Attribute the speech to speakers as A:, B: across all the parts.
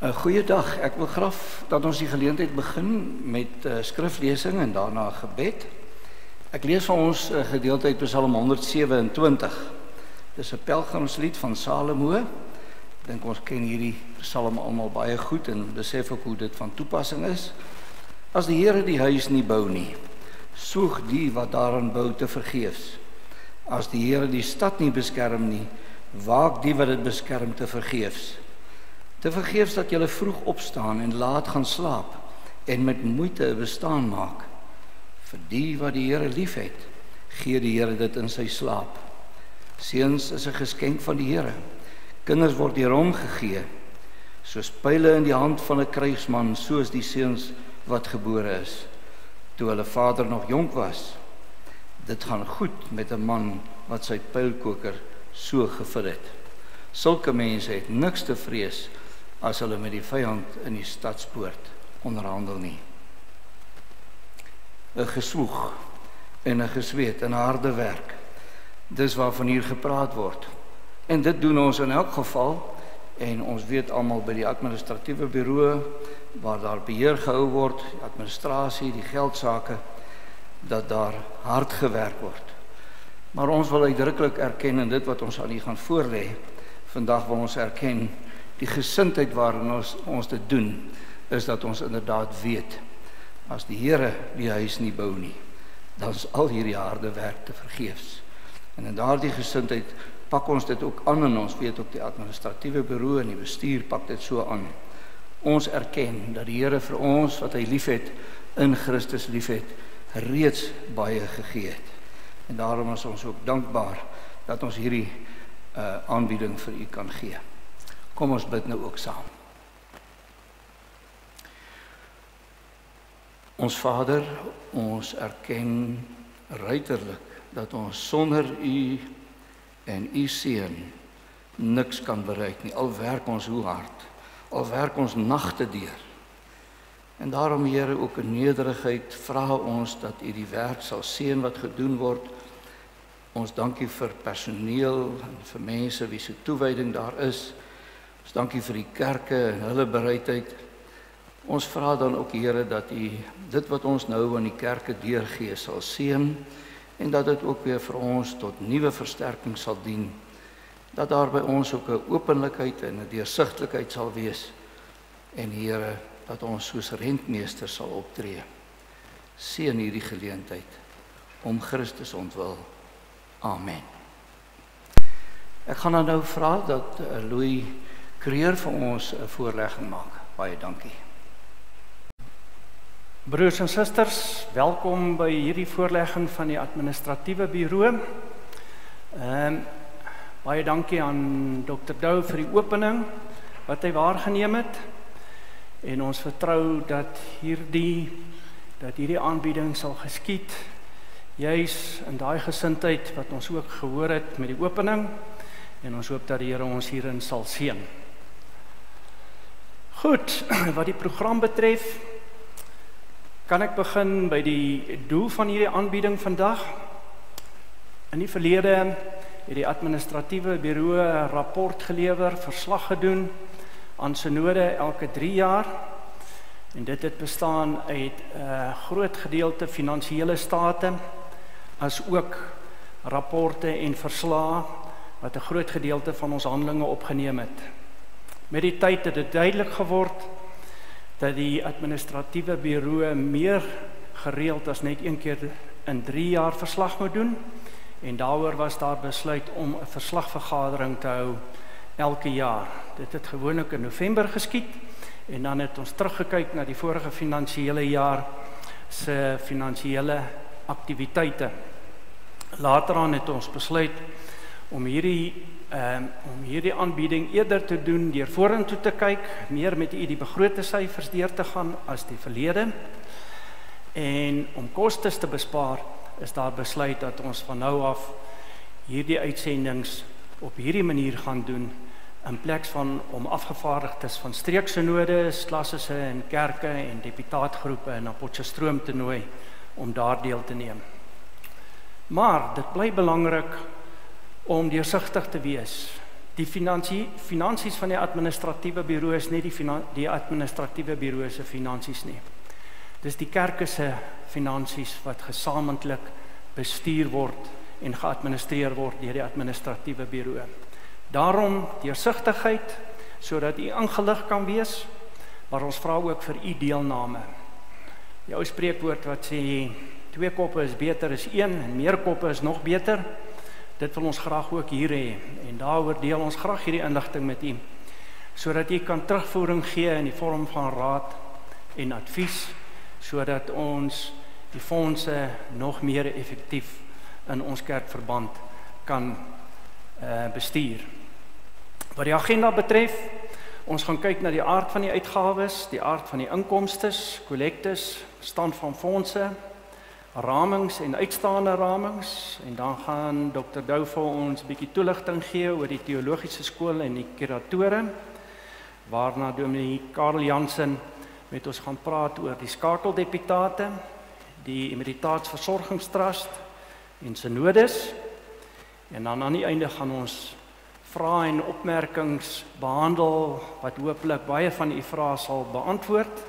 A: Goeiedag, ek wil graag dat ons die geleentheid begin met skriflesing en daarna gebed. Ek lees vir ons 'n gedeelte uit Psalm 127. Dis 'n pelgrimslied van Salomo. Ek dink ons ken hierdie psalm almal baie goed en besef ook hoe dit van toepassing is. As die Here die huis nie bou nie, soeg die wat daarin bou te vergeefs. As die Here die stad nie beskerm nie, waak die wat dit beskerm te vergeefs. Te vergeefs dat julle vroeg opstaan en laat gaan slaap en met moeite 'n bestaan maak. Vir die wat die Here liefhet, gee die Here dit in sy slaap. Seuns is 'n geskenk van die Here. Kinders word deur hom gegee. Soos pile in die hand van 'n krygsman, soos die seuns wat gebore is, toe hulle vader nog jonk was. Dit gaan goed met 'n man wat sy pylkoker so gevul het. Sulke mense het niks te vrees as hulle met die vyand in die stadspoort onderhandel nie. 'n Geswoeg en 'n gesweet en harde werk. Dis waarvan hier gepraat word. En dit doen ons in elk geval, en ons weet almal by die administratiewe bureau, waar daar beheer gehou word, die administrasie, die geldsake, dat daar hard gewerk word. Maar ons wil uitdruklik erken, en dit wat ons aan u gaan voorlê, vandag wil ons erken, die gesindheid waarin ons dit doen, is dat ons inderdaad weet, as die Here die huis nie bou nie, dan is al hierdie harde werk te vergeefs. En in daardie gesindheid pak ons dit ook aan, en ons weet ook die administratiewe bureau en die bestuur pak dit so aan. Ons erken dat die Here vir ons, wat hy liefhet, in Christus liefhet, reeds baie gegee het. En daarom is ons ook dankbaar dat ons hierdie aanbieding vir u kan gee. Kom ons bid nou ook saam. Ons Vader, ons erken ruiterlik dat ons sonder u en u seun niks kan bereik nie. Al werk ons hoe hard, al werk ons nagte deur. En daarom, Here, ook in nederigheid vra ons dat u die werk sal seën wat gedoen word. Ons dankie vir personeel en vir mense wie se toewyding daar is. Ons dankie vir die kerke en hulle bereidheid. Ons vra dan ook, Here, dat u dit wat ons nou aan die kerke deurgee sal seën, en dat dit ook weer vir ons tot nuwe versterking sal dien. Dat daar by ons ook 'n openlikheid en 'n deursigtigheid sal wees. En Here, dat ons soos rentmeester sal optree. Seën hierdie geleentheid om Christus ontwil. Amen. Ek gaan dan nou vra dat Louis Creer vir ons 'n voorlegging maak. Baie dankie.
B: Broers en susters, welkom by hierdie voorlegging van die administratiewe bureau. Baie dankie aan Dr. Dou vir die opening wat hy waargeneem het. En ons vertrou dat hierdie aanbieding sal geskied, juis in daai gesindheid wat ons ook gehoor het met die opening, en ons hoop dat die Here ons hierin sal seën. Goed, wat die program betref, kan ek begin by die doel van hierdie aanbieding vandag. In die verlede het die administratiewe bureau 'n rapport gelewer, verslag gedoen aan synode elke 3 jaar. En dit het bestaan uit 'n groot gedeelte finansiële state, as ook rapporte en verslae wat 'n groot gedeelte van ons handelinge opgeneem het. Met die tyd het dit duidelik geword dat die administratiewe bureau meer gereeld as net 1 keer in 3 jaar verslag moet doen, en daaroor was daar besluit om 'n verslagvergadering te hou elke jaar. Dit het gewoonlik in November geskied, en dan het ons teruggekyk na die vorige finansiële jaar se finansiële aktiwiteite. Lateraan het ons besluit om hierdie aanbieding eerder te doen deur vorentoe te kyk, meer met die begrote syfers deur te gaan as die verlede. En om kostes te bespaar, is daar besluit dat ons van nou af hierdie uitsendings op hierdie manier gaan doen, in plek van om afgevaardigdes van streeksynodes, klassisse en kerke en deputaatgroepe na Potchefstroom te nooi om daar deel te neem. Maar dit bly belangrik om deursigtig te wees. Die finansies van die administratiewe bureau is nie die administratiewe bureau se finansies nie. Dis die kerk se finansies wat gesamentlik bestuur word en geadministreer word deur die administratiewe bureau. Daarom deursigtigheid, sodat u ingelig kan wees, maar ons vra ook vir u deelname. Die ou spreekwoord wat sê, 2 koppe is beter as 1 en meer koppe is nog beter. Dit wil ons graag ook hier hê en daaroor deel ons graag hierdie inligting met u, sodat u kan terugvoering gee in die vorm van raad en advies, sodat ons die fondse nog meer effektief in ons kerkverband kan bestuur. Wat die agenda betref, ons gaan kyk na die aard van die uitgawes, die aard van die inkomstes, kollektes, stand van fondse, ramings en uitstaande ramings, en dan gaan Dr. Dou vir ons 'n bietjie toelichting gee oor die teologiese skool en die kuratore, waarna Dominee Karel Jansen met ons gaan praat oor die skakeldeputate, die Emeritaatsversorgingstrust en synodes, en dan aan die einde gaan ons vrae en opmerkings behandel, wat hopelik baie van u vrae sal beantwoord.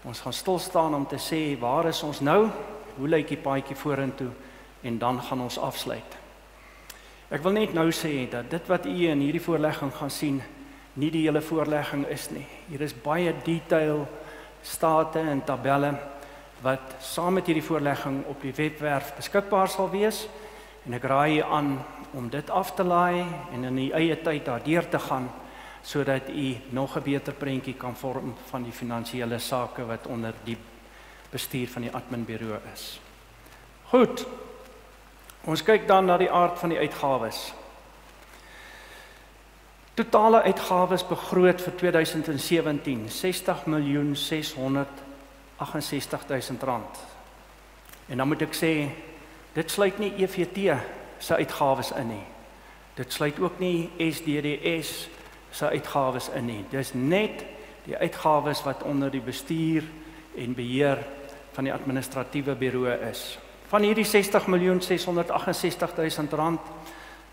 B: Ons gaan stil staan om te sê, waar is ons nou? Hoe lyk die paadjie vorentoe? En dan gaan ons afsluit. Ek wil net nou sê, dat dit wat u in hierdie voorlegging gaan sien, nie die hele voorlegging is nie. Hier is baie detail, state en tabelle, wat saam met hierdie voorlegging op die webwerf beskikbaar sal wees, en ek raai u aan om dit af te laai, en in die eie tyd daardeur te gaan, sodat u nog 'n beter prentjie kan vorm van die finansiële sake wat onder die bestuur van die adminbureau is. Goed, ons kyk dan na die aard van die uitgawes. Totale uitgawes begroot vir 2017, R60.668.000. En dan moet ek sê, dit sluit nie EVT se uitgawes in nie. Dit sluit ook nie SDDS se uitgawes in nie. Dis net die uitgawes wat onder die bestuur en beheer van die administratiewe bureau is. Van hierdie R60.668.000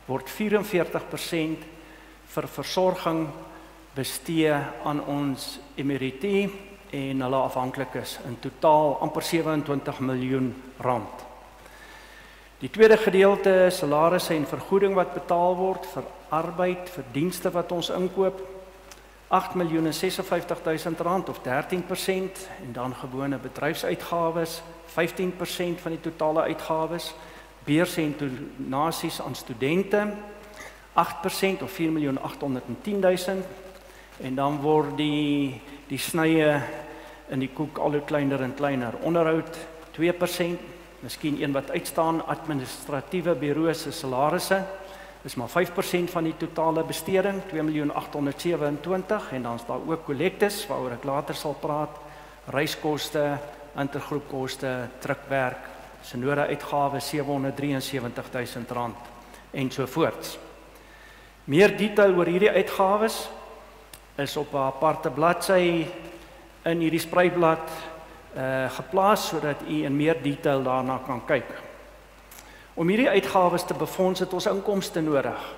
B: word 44% vir versorging bestee aan ons emeriti en hulle afhanklikes, in totaal amper R27 miljoen. Die tweede gedeelte is salarisse en vergoeding wat betaal word vir arbeid, vir dienste wat ons inkoop, R8.056.000 of 13%, en dan gewone bedryfsuitgawes, 15% van die totale uitgawes, beurse en donasies aan studente, 8% of R4.810.000, en dan word die snye in die koek al hoe kleiner en kleiner. Onderhoud 2%, miskien een wat uitstaan, administratiewe bureau se salarisse, is maar 5% van die totale besteding, R2.827.000, en dan is daar ook kollektes, waaroor ek later sal praat, reiskoste, intergroepkoste, drukwerk, synode uitgawes R773.000 en sovoorts. Meer detail oor hierdie uitgawes is op 'n aparte bladsy in hierdie spreiblad geplaas, sodat u in meer detail daarna kan kyk. Om hierdie uitgawes te befonds het ons inkomste nodig.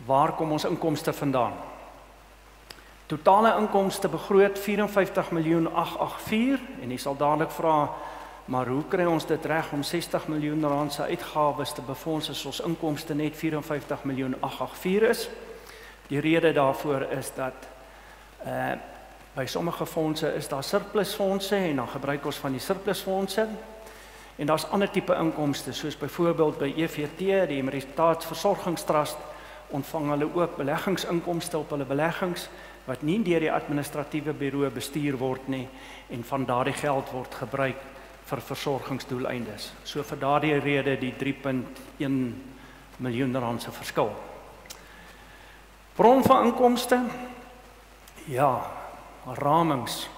B: Waar kom ons inkomste vandaan? Totale inkomste begroot R54.884, en u sal dadelik vra, maar hoe kry ons dit reg om R60 miljoen se uitgawes te befonds as ons inkomste net R54.884 is? Die rede daarvoor is dat by sommige fondse is daar surplusfondse, en dan gebruik ons van die surplusfondse, en daar's ander tipe inkomste, soos byvoorbeeld by EVT, die Emeritaatsversorgingstrust, ontvang hulle ook beleggingsinkomste op hulle beleggings, wat nie deur die administratiewe bureau bestuur word nie, en van daardie geld word gebruik vir versorgingsdoeleindes. So vir daardie rede die R3.1 miljoen se verskil. Bron van inkomste? Ja, ramings.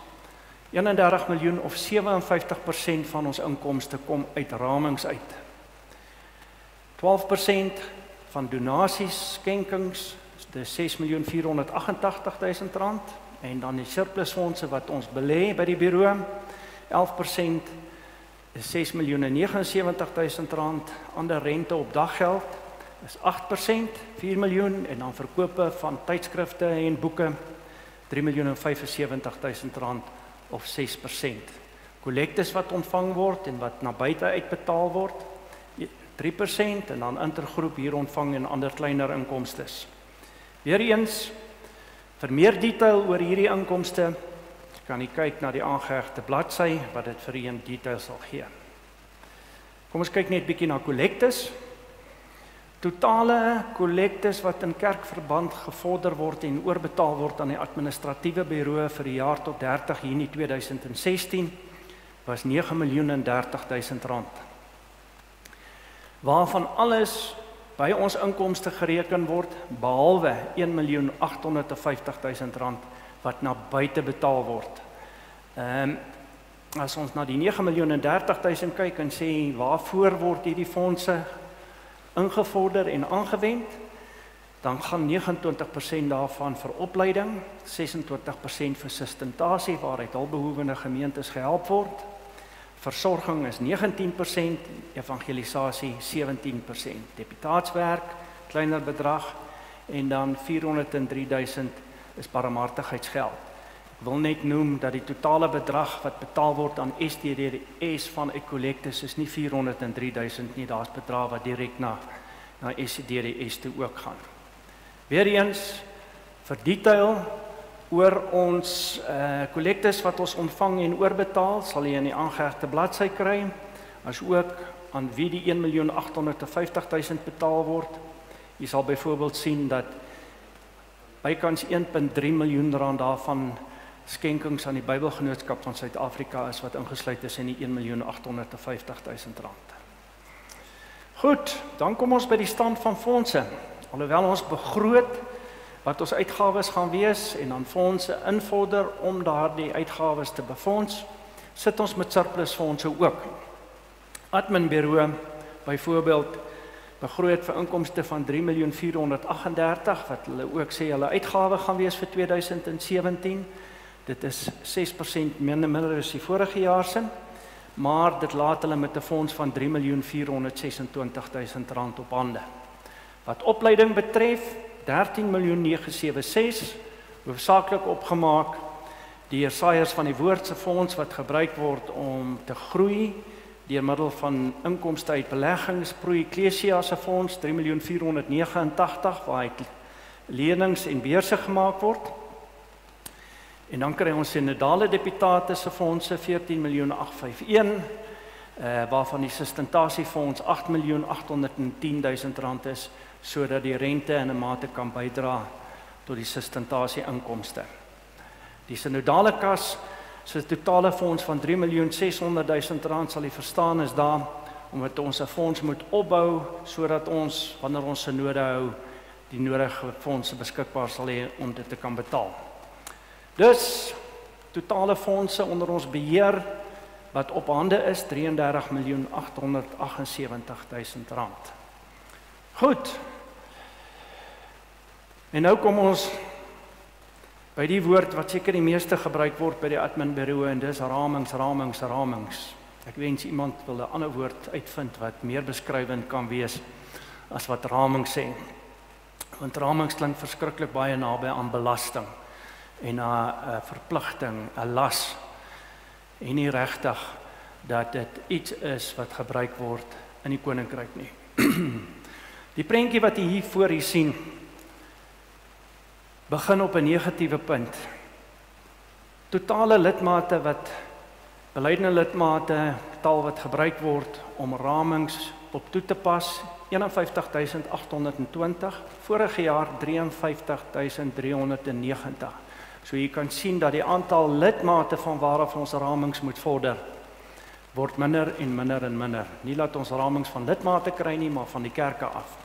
B: 31 miljoen of 57% van ons inkomste kom uit ramings uit. 12% van donasies, skenkings, dis R6.488.000, en dan die surplusfondse wat ons belê by die bureau, 11% is R6.079.000, ander rente op daggeld is 8%, 4 miljoen, en dan verkope van tydskrifte en boeke, 3.075.000 rand of 6%. Kollektes wat ontvang word en wat na buite uitbetaal word, 3%, en dan intergroep hier ontvang en ander kleiner inkomstes. Weereens, vir meer detail oor hierdie inkomste, kan jy kyk na die aangehegte bladsy, wat dit vir een detail sal gee. Kom ons kyk net bietjie na kollektes. Totale kollektes wat in kerkverband gevorder word en oorbetaal word aan die administratiewe bureau vir die jaar tot 30 Junie 2016 was 9.030.000 rand. Waarvan alles by ons inkomste gereken word, behalwe 1.850.000 rand wat na buite betaal word. As ons na die 9.030.000 kyk en sê, waarvoor word hierdie fondse ingevorder en aangewend, dan gaan 29% daarvan vir opleiding, 26% vir sustentasie, waaruit hulpbehoevende gemeentes gehelp word, versorging is 19%, evangelisasie 17%, deputaatswerk, kleiner bedrag, en dan 403.000 is barmhartigheidsgeld. Ek wil net noem dat die totale bedrag wat betaal word aan SDDS van uit kollektes is nie 403.000 nie, daar is bedrag wat direk na SDDS toe ook gaan. Weereens, vir detail oor ons kollektes wat ons ontvang en oorbetaal, sal jy in die aangehegte bladsy kry, as ook aan wie die 1.850.000 betaal word. Jy sal byvoorbeeld sien dat bykans 1.3 miljoen rand daarvan skenkings aan die Bybelgenootskap van Suid-Afrika is wat ingesluit is in die 1.850.000 rand. Goed, dan kom ons by die stand van fondse. Alhoewel ons begroot wat ons uitgawes gaan wees en dan fondse invorder om daardie uitgawes te befonds, sit ons met surplus fondse ook. Adminbureau byvoorbeeld begroot vir inkomste van 3.438.000 wat hulle ook sê hulle uitgawe gaan wees vir 2017. Dit is 6% minder as die vorige jaar se, maar dit laat hulle met 'n fonds van 3.426.000 rand op hande. Wat opleiding betref, 13.976, hoofsaaklik opgemaak deur saaiers van die woord se fonds wat gebruik word om te groei deur middel van inkomste uit beleggings, Pro-Ecclesia se fonds 3.489 waaruit lenings en beurse gemaak word. En dan kry ons synodale deputate se fondse 14.851, waarvan die sustentasiefonds 8.810.000 rand is, sodat die rente in 'n mate kan bydra tot die sustentasie inkomste. Die synodale kas se totale fonds van 3.600.000 rand sal jy verstaan is daar, omdat ons 'n fonds moet opbou, sodat ons, wanneer ons synode hou, die nodige fondse beskikbaar sal hê om dit te kan betaal. Dus, totale fondse onder ons beheer, wat op hande is, 33.878.000 rand. Goed. En nou kom ons by die woord wat seker die meeste gebruik word by die adminbureau, en dis ramings. Ek wens iemand wil 'n ander woord uitvind wat meer beskrywend kan wees as wat raming sê. Want ramings klink verskriklik baie naby aan belasting en 'n verpligting, 'n las. En nie regtig dat dit iets is wat gebruik word in die koninkryk nie. Die prentjie wat jy hier voor sien, begin op 'n negatiewe punt. Totale lidmate wat beleidende lidmate, taal wat gebruik word om ramings op toe te pas, 51.820, vorige jaar 53.390. So jy kan sien dat die aantal lidmate van waaraf ons ramings moet vorder, word minder en minder en minder. Nie laat ons ramings van lidmate kry nie, maar van die kerke af.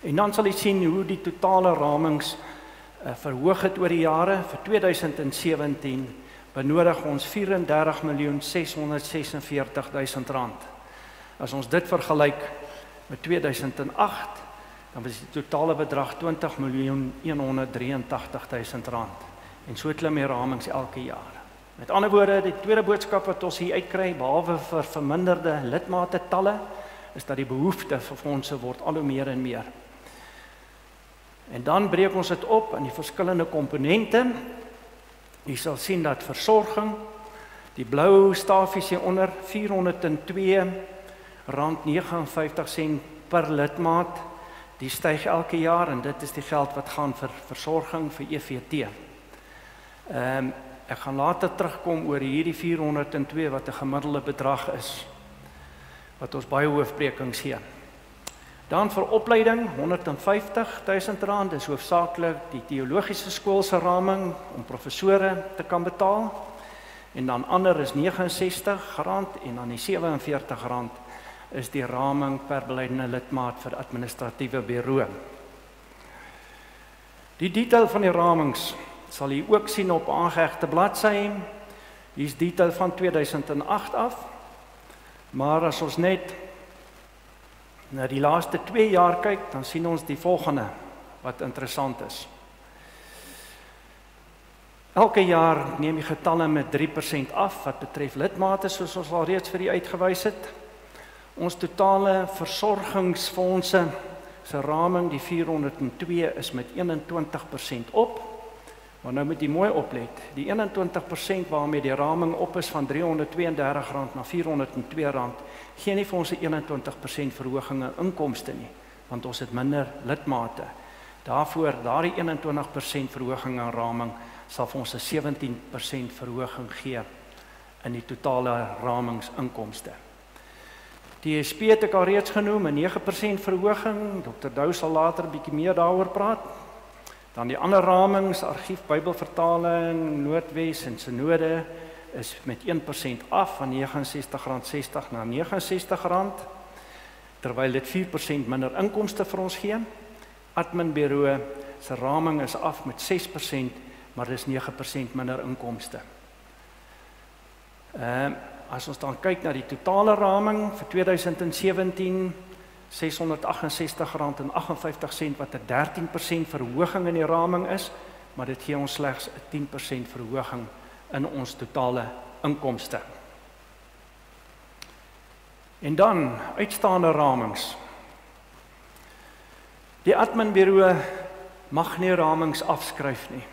B: En dan sal jy sien hoe die totale ramings verhoog het oor die jare. Vir 2017 benodig ons 34.646.000 rand. As ons dit vergelyk met 2008, dan was die totale bedrag 20.183.000 rand. En so klim die ramings elke jaar. Met ander woorde, die tweede boodskap wat ons hier uitkry, behalwe vir verminderde lidmate talle, is dat die behoefte vir fondse word al hoe meer en meer. En dan breek ons dit op in die verskillende komponente. Jy sal sien dat versorging, die blou stafies hieronder, R402.59 per lidmaat, die styg elke jaar en dit is die geld wat gaan vir versorging vir EVT. Ek gaan later terugkom oor hierdie 402 wat 'n gemiddelde bedrag is, wat ons baie hoofbrekings gee. Dan vir opleiding, R150.000, is hoofsaaklik die teologiese skool se raming om professore te kan betaal. En dan ander is R69 en dan die R47 is die raming per beleidende lidmaat vir administratiewe bureau. Die detail van die ramings sal jy ook sien op aangehegte bladsy. Hier is detail van 2008 af. Maar as ons net na die laaste 2 jaar kyk, dan sien ons die volgende wat interessant is. Elke jaar neem die getalle met 3% af wat betref lidmate, soos ons al reeds vir u uitgewys het. Ons totale versorgingsfondse se raming, die 402, is met 21% op. Maar nou moet jy mooi oplet. Die 21% waarmee die raming op is van R332 na R402, gee nie vir ons 'n 21% verhoging in inkomste nie, want ons het minder lidmate. Daarvoor, daardie 21% verhoging in raming sal vir ons 'n 17% verhoging gee in die totale ramingsinkomste. Die SP het ek al reeds genoem, 'n 9% verhoging. Dr. Dou sal later 'n bietjie meer daaroor praat. Dan die ander ramings, argief, Bybelvertaling, Noordwes en Synode is met 1% af van R69.60 na R69, terwyl dit 4% minder inkomste vir ons gee. Adminbureau se raming is af met 6%, maar dis 9% minder inkomste. As ons dan kyk na die totale raming vir 2017, R668.58 wat 'n 13% verhoging in die raming is, maar dit gee ons slegs 'n 10% verhoging in ons totale inkomste. En dan uitstaande ramings. Die adminbureau mag nie ramings afskryf nie.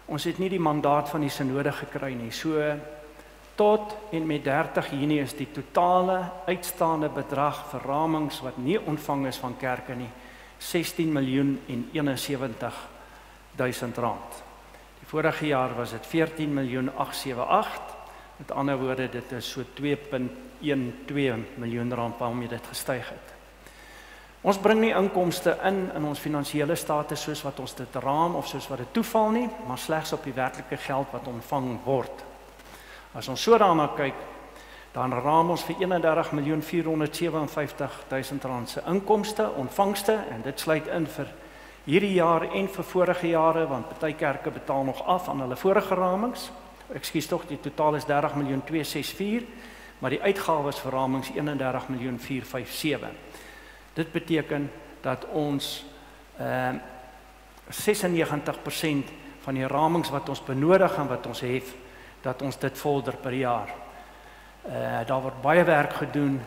B: Ons het nie die mandaat van die synode gekry nie. So tot en met 30 Junie is die totale uitstaande bedrag vir ramings wat nie ontvang is van kerke nie, R16.071.000. Die vorige jaar was dit R14.878.000. Met ander woorde, dit is so R2.12 miljoen waarmee dit gestyg het. Ons bring nie inkomste in ons finansiële status soos wat ons dit raam of soos wat dit toeval nie, maar slegs op die werklike geld wat ontvang word. As ons so daarna kyk, dan raam ons vir R31.457.000 se inkomste, ontvangste, en dit sluit in vir hierdie jaar en vir vorige jare, want baie kerke betaal nog af aan hulle vorige ramings. Ekskuus tog, die totaal is R30.264, maar die uitgawes vir ramings R31.457. Dit beteken dat ons 96% van die ramings wat ons benodig en wat ons hef, dat ons dit volder per jaar. Daar word baie werk gedoen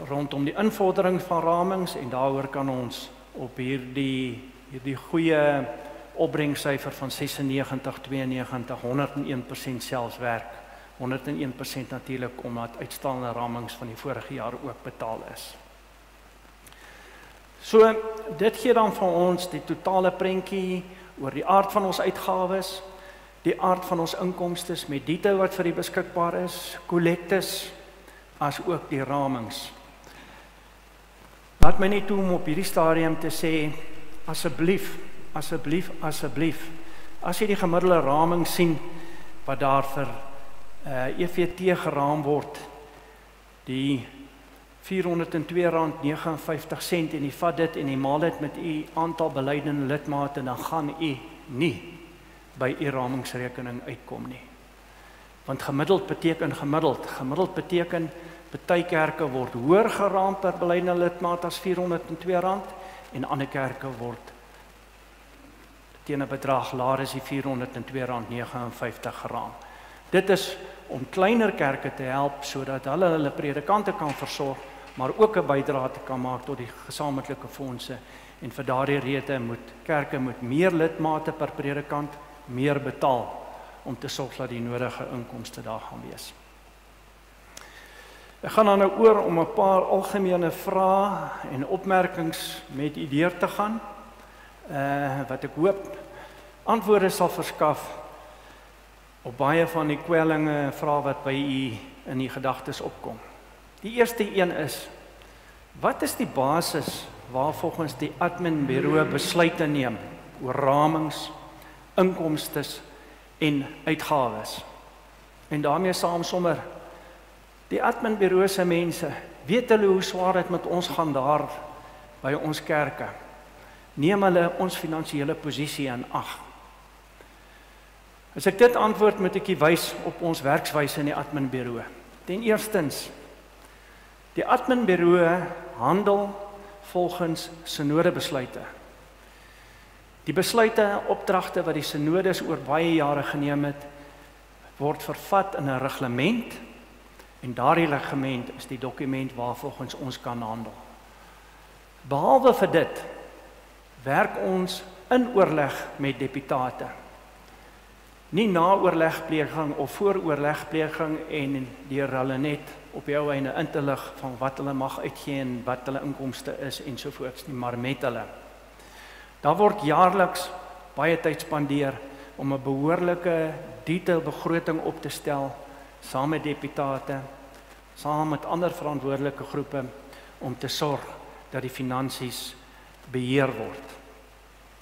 B: rondom die invordering van ramings en daaroor kan ons op hierdie goeie opbrengsyfer van 96, 92, 101% selfs werk. 101% natuurlik omdat uitstaande ramings van die vorige jaar ook betaal is. So, dit gee dan vir ons die totale prentjie oor die aard van ons uitgawes, die aard van ons inkomstes met detail wat vir die beskikbaar is, kollektes, as ook die ramings. Laat my net toe om op hierdie stadium te sê, asseblief, as jy die gemiddelde raming sien, wat daar vir EVT geraam word, die R402.59 en jy vat dit en jy maal dit met u aantal beleidende lidmate, dan gaan u nie by u ramingsrekening uitkom nie. Want gemiddeld beteken gemiddeld beteken party kerke word hoër geraam per beleidende lidmaat as R402 en ander kerke word teen 'n bedrag laer as die R402.59 geraam. Dit is om kleiner kerke te help sodat hulle predikante kan versorg, maar ook 'n bydrae te kan maak tot die gesamentlike fondse. En vir daardie rede moet kerke met meer lidmate per predikant meer betaal om te sorg dat die nodige inkomste daar gaan wees. Ek gaan dan nou oor om 'n paar algemene vrae en opmerkings met u deur te gaan, wat ek hoop antwoorde sal verskaf op baie van die kwellinge en vrae wat by u in die gedagtes opkom. Die eerste een is, wat is die basis waar volgens die adminbureau besluite neem oor ramings, inkomstes en uitgawes? En daarmee saam sommer, die adminbureau se mense, weet hulle hoe swaar dit met ons gaan daar by ons kerke? Neem hulle ons finansiële posisie in ag? As ek dit antwoord, moet ek wys op ons werkswyse in die adminbureau. Ten eerstens, die adminbureau handel volgens synodebesluite. Die besluite en opdragte wat die synodes oor baie jare geneem het, word vervat in 'n reglement, en daardie reglement is die dokument waarvolgens ons kan handel. Behalwe vir dit, werk ons in oorleg met deputate. Nie na oorlegpleging of voor oorlegpleging en deur hulle net op jou einde in te lig van wat hulle mag uitgee en wat hulle inkomste is ensovoorts nie, maar met hulle. Daar word jaarliks baie tyd spandeer om 'n behoorlike detailbegroting op te stel, saam met deputate, saam met ander verantwoordelike groepe, om te sorg dat die finansies beheer word.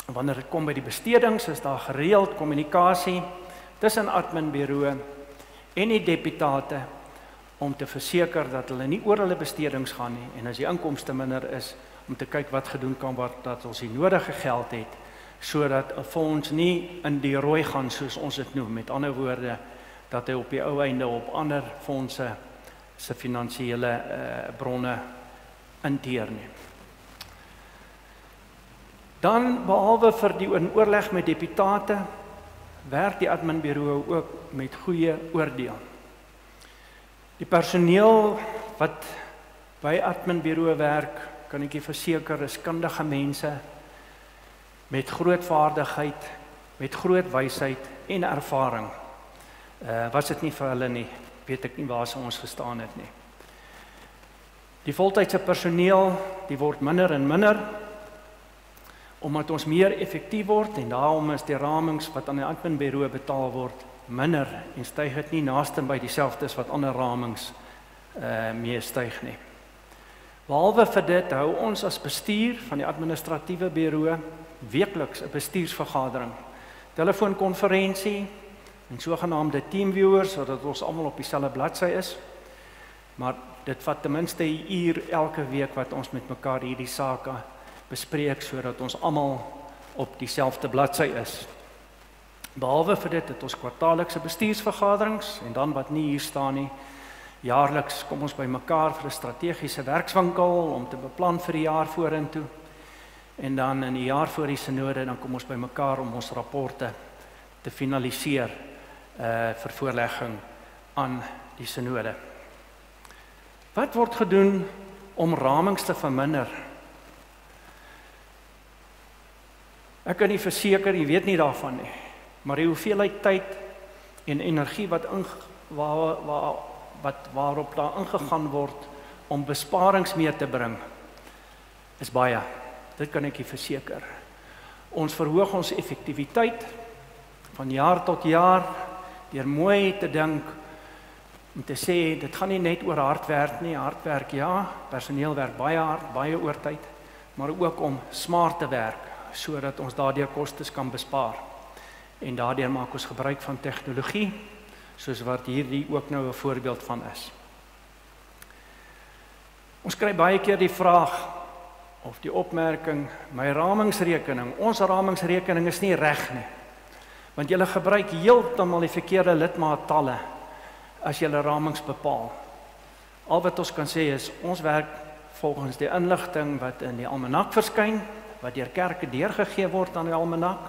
B: Wanneer dit kom by die bestedings, is daar gereeld kommunikasie tussen adminbureau en die deputate om te verseker dat hulle nie oor hulle bestedings gaan nie, en as die inkomste minder is, om te kyk wat gedoen kan word, dat ons die nodige geld het, sodat 'n fonds nie in die rooi gaan, soos ons dit noem, met ander woorde, dat hy op die ou einde op ander fondse se finansiële bronne inteer nie. Dan, behalwe vir die oorleg met deputate, werk die adminbureau ook met goeie oordeel. Die personeel wat by adminbureau werk, kan ek verseker, is kundige mense met groot vaardigheid, met groot wysheid en ervaring. Was dit nie vir hulle nie, weet ek nie waar ons gestaan het nie. Die voltydse personeel, die word minder en minder, omdat ons meer effektief word, en daarom is die ramings wat aan die adminbureau betaal word minder, en styg het nie naaste by dieselfde as wat ander ramings mee styg nie. Behalwe vir dit hou ons as bestuur van die administratiewe bureau weekliks 'n bestuursvergadering, telefoonkonferensie en sogenaamde teamviewers, sodat ons almal op dieselfde bladsy is. Maar dit vat ten minste 'n uur elke week wat ons met mekaar hierdie sake bespreek, sodat ons almal op dieselfde bladsy is. Behalwe vir dit het ons kwartaallikse bestuursvergaderings, en dan wat nie hier staan nie, jaarliks kom ons by mekaar vir 'n strategiese werkswinkel om te beplan vir die jaar vorentoe. En dan in die jaar voor die synode, dan kom ons by mekaar om ons rapporte te finaliseer vir voorlegging aan die synode. Wat word gedoen om ramings te verminder? Ek kan nie verseker, jy weet nie daarvan nie, maar die hoeveelheid tyd en energie waarop daar ingegaan word om besparings mee te bring, is baie. Dit kan ek jy verseker. Ons verhoog ons effektiwiteit van jaar tot jaar, deur mooi te dink, om te sê, dit gaan nie net oor hardwerk nie, hardwerk ja, personeel werk baie hard, baie oortyd, maar ook om smart te werk, sodat ons daardeur kostes kan bespaar. En daardeur maak ons gebruik van tegnologie, soos wat hierdie ook nou 'n voorbeeld van is. Ons kry baie keer die vraag, of die opmerking, my ramingsrekening, ons ramingsrekening is nie reg nie, want julle gebruik heeltemal die verkeerde lidmaattalle as julle ramings bepaal. Al wat ons kan sê is, ons werk volgens die inligting wat in die almanak verskyn, wat deur kerke deurgegee word aan die almanak,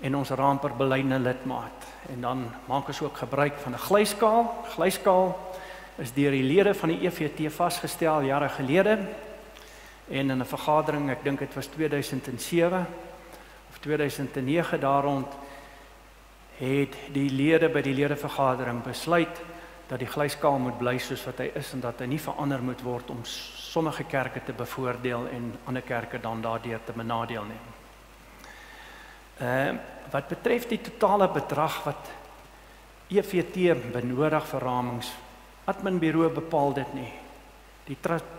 B: en ons raam per belyne lidmaat. En dan maak ons ook gebruik van 'n glyskaal is deur die lede van die EFT vasgestel jare gelede, en in 'n vergadering, ek dink dit was 2007 of 2009 daar rond, het die lede by die ledevergadering besluit dat die glyskaal moet bly soos wat hy is en dat hy nie verander moet word om sommige kerke te bevoordeel en ander kerke dan daardeur te benadeel nie. Wat betref die totale bedrag wat EFT benodig vir ramings, adminbureau bepaal dit nie. Die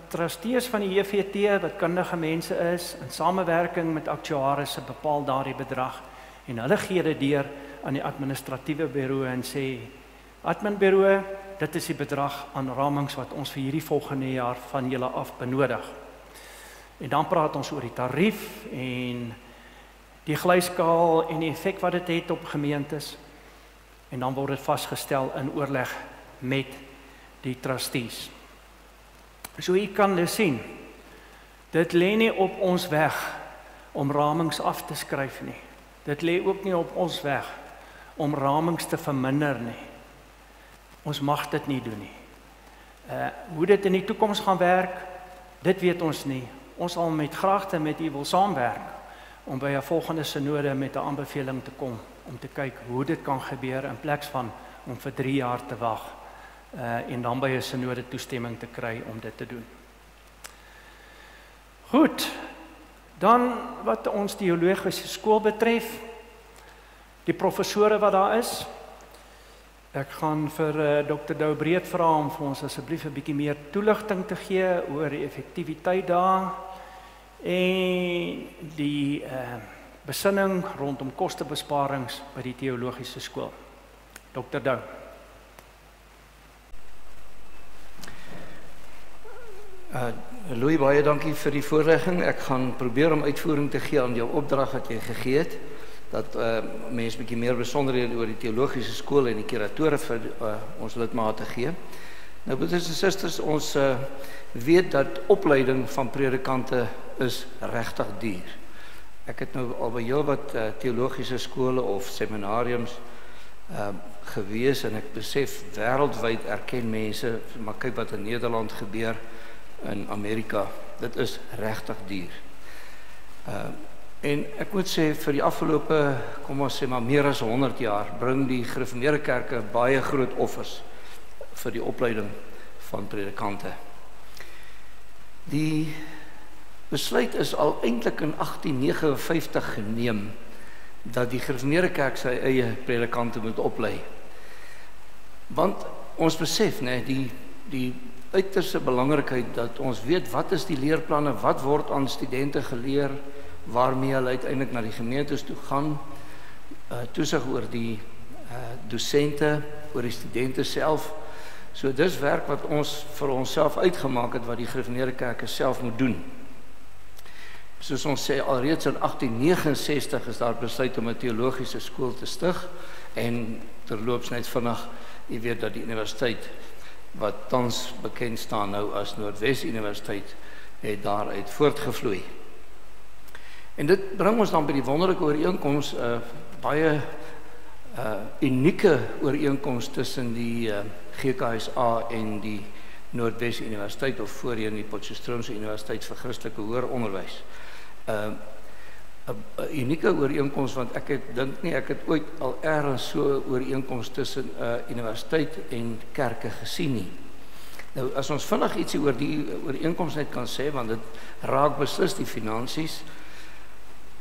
B: trustees van die EFT, wat kundige mense is, in samewerking met aktuarisse bepaal daardie bedrag en hulle gee dit deur aan die administratiewe bureau en sê, adminbureau, dit is die bedrag aan ramings wat ons vir hierdie volgende jaar van julle af benodig. En dan praat ons oor die tarief en die glyskaal en die effek wat dit het op gemeentes, en dan word dit vasgestel in oorleg met die trustees. So jy kan dus sien, dit lê nie op ons weg om ramings af te skryf nie. Dit lê ook nie op ons weg om ramings te verminder nie. Ons mag dit nie doen nie. Hoe dit in die toekoms gaan werk, dit weet ons nie. Ons sal met graagte met u wil saamwerk om by 'n volgende synode met 'n aanbeveling te kom om te kyk hoe dit kan gebeur in plaas van om vir 3 jaar te wag en dan by 'n synode toestemming te kry om dit te doen. Goed, dan wat ons teologiese skool betref, die professore wat daar is, ek gaan vir Dr. Dou Breed vra om vir ons asseblief 'n bietjie meer toelichting te gee oor die effektiwiteit daar en die besinning rondom kostebesparings by die teologiese skool. Dr. Dou.
A: Louis, baie dankie vir die voorlegging. Ek gaan probeer om uitvoering te gee aan jou opdrag wat jy gegee het, dat mens 'n bietjie meer besonderhede oor die teologiese skool en die kuratore vir ons lidmate gee. Nou, broeders en susters, ons weet dat opleiding van predikante is regtig duur. Ek het nou al by heelwat teologiese skole of seminariums gewees en ek besef wêreldwyd erken mense, maar kyk wat in Nederland gebeur, in Amerika, dit is regtig duur. En ek moet sê, vir die afgelope, kom ons sê maar meer as 100 jaar, bring die gereformeerde kerke baie groot offers vir die opleiding van predikante. Die besluit is al eintlik in 1859 geneem, dat die gereformeerde kerk sy eie predikante moet oplei. Want ons besef, die uiterste belangrikheid dat ons weet wat is die leerplanne, wat word aan studente geleer, waarmee hulle uiteindelik na die gemeentes toe gaan, toesig oor die dosente, oor die studente self. So dis werk wat ons vir onsself uitgemaak het, wat die gereformeerde kerke self moet doen. Soos ons sê, alreeds in 1869 is daar besluit om 'n teologiese skool te stig, en terloops net vinnig, jy weet dat die universiteit, wat tans bekend staan nou as Noordwes Universiteit, het daaruit voortgevloei. En dit bring ons dan by die wonderlike ooreenkoms, baie unieke ooreenkoms tussen die GKSA en die Noordwes Universiteit, of voorheen die Potchefstroomse Universiteit vir Christelike Hoër Onderwys. 'n unieke ooreenkoms, want ek dink nie ek het ooit al ergens so ooreenkoms tussen universiteit en kerke gesien nie. Nou, as ons vinnig ietsie oor die ooreenkoms net kan sê, want dit raak beslis die finansies.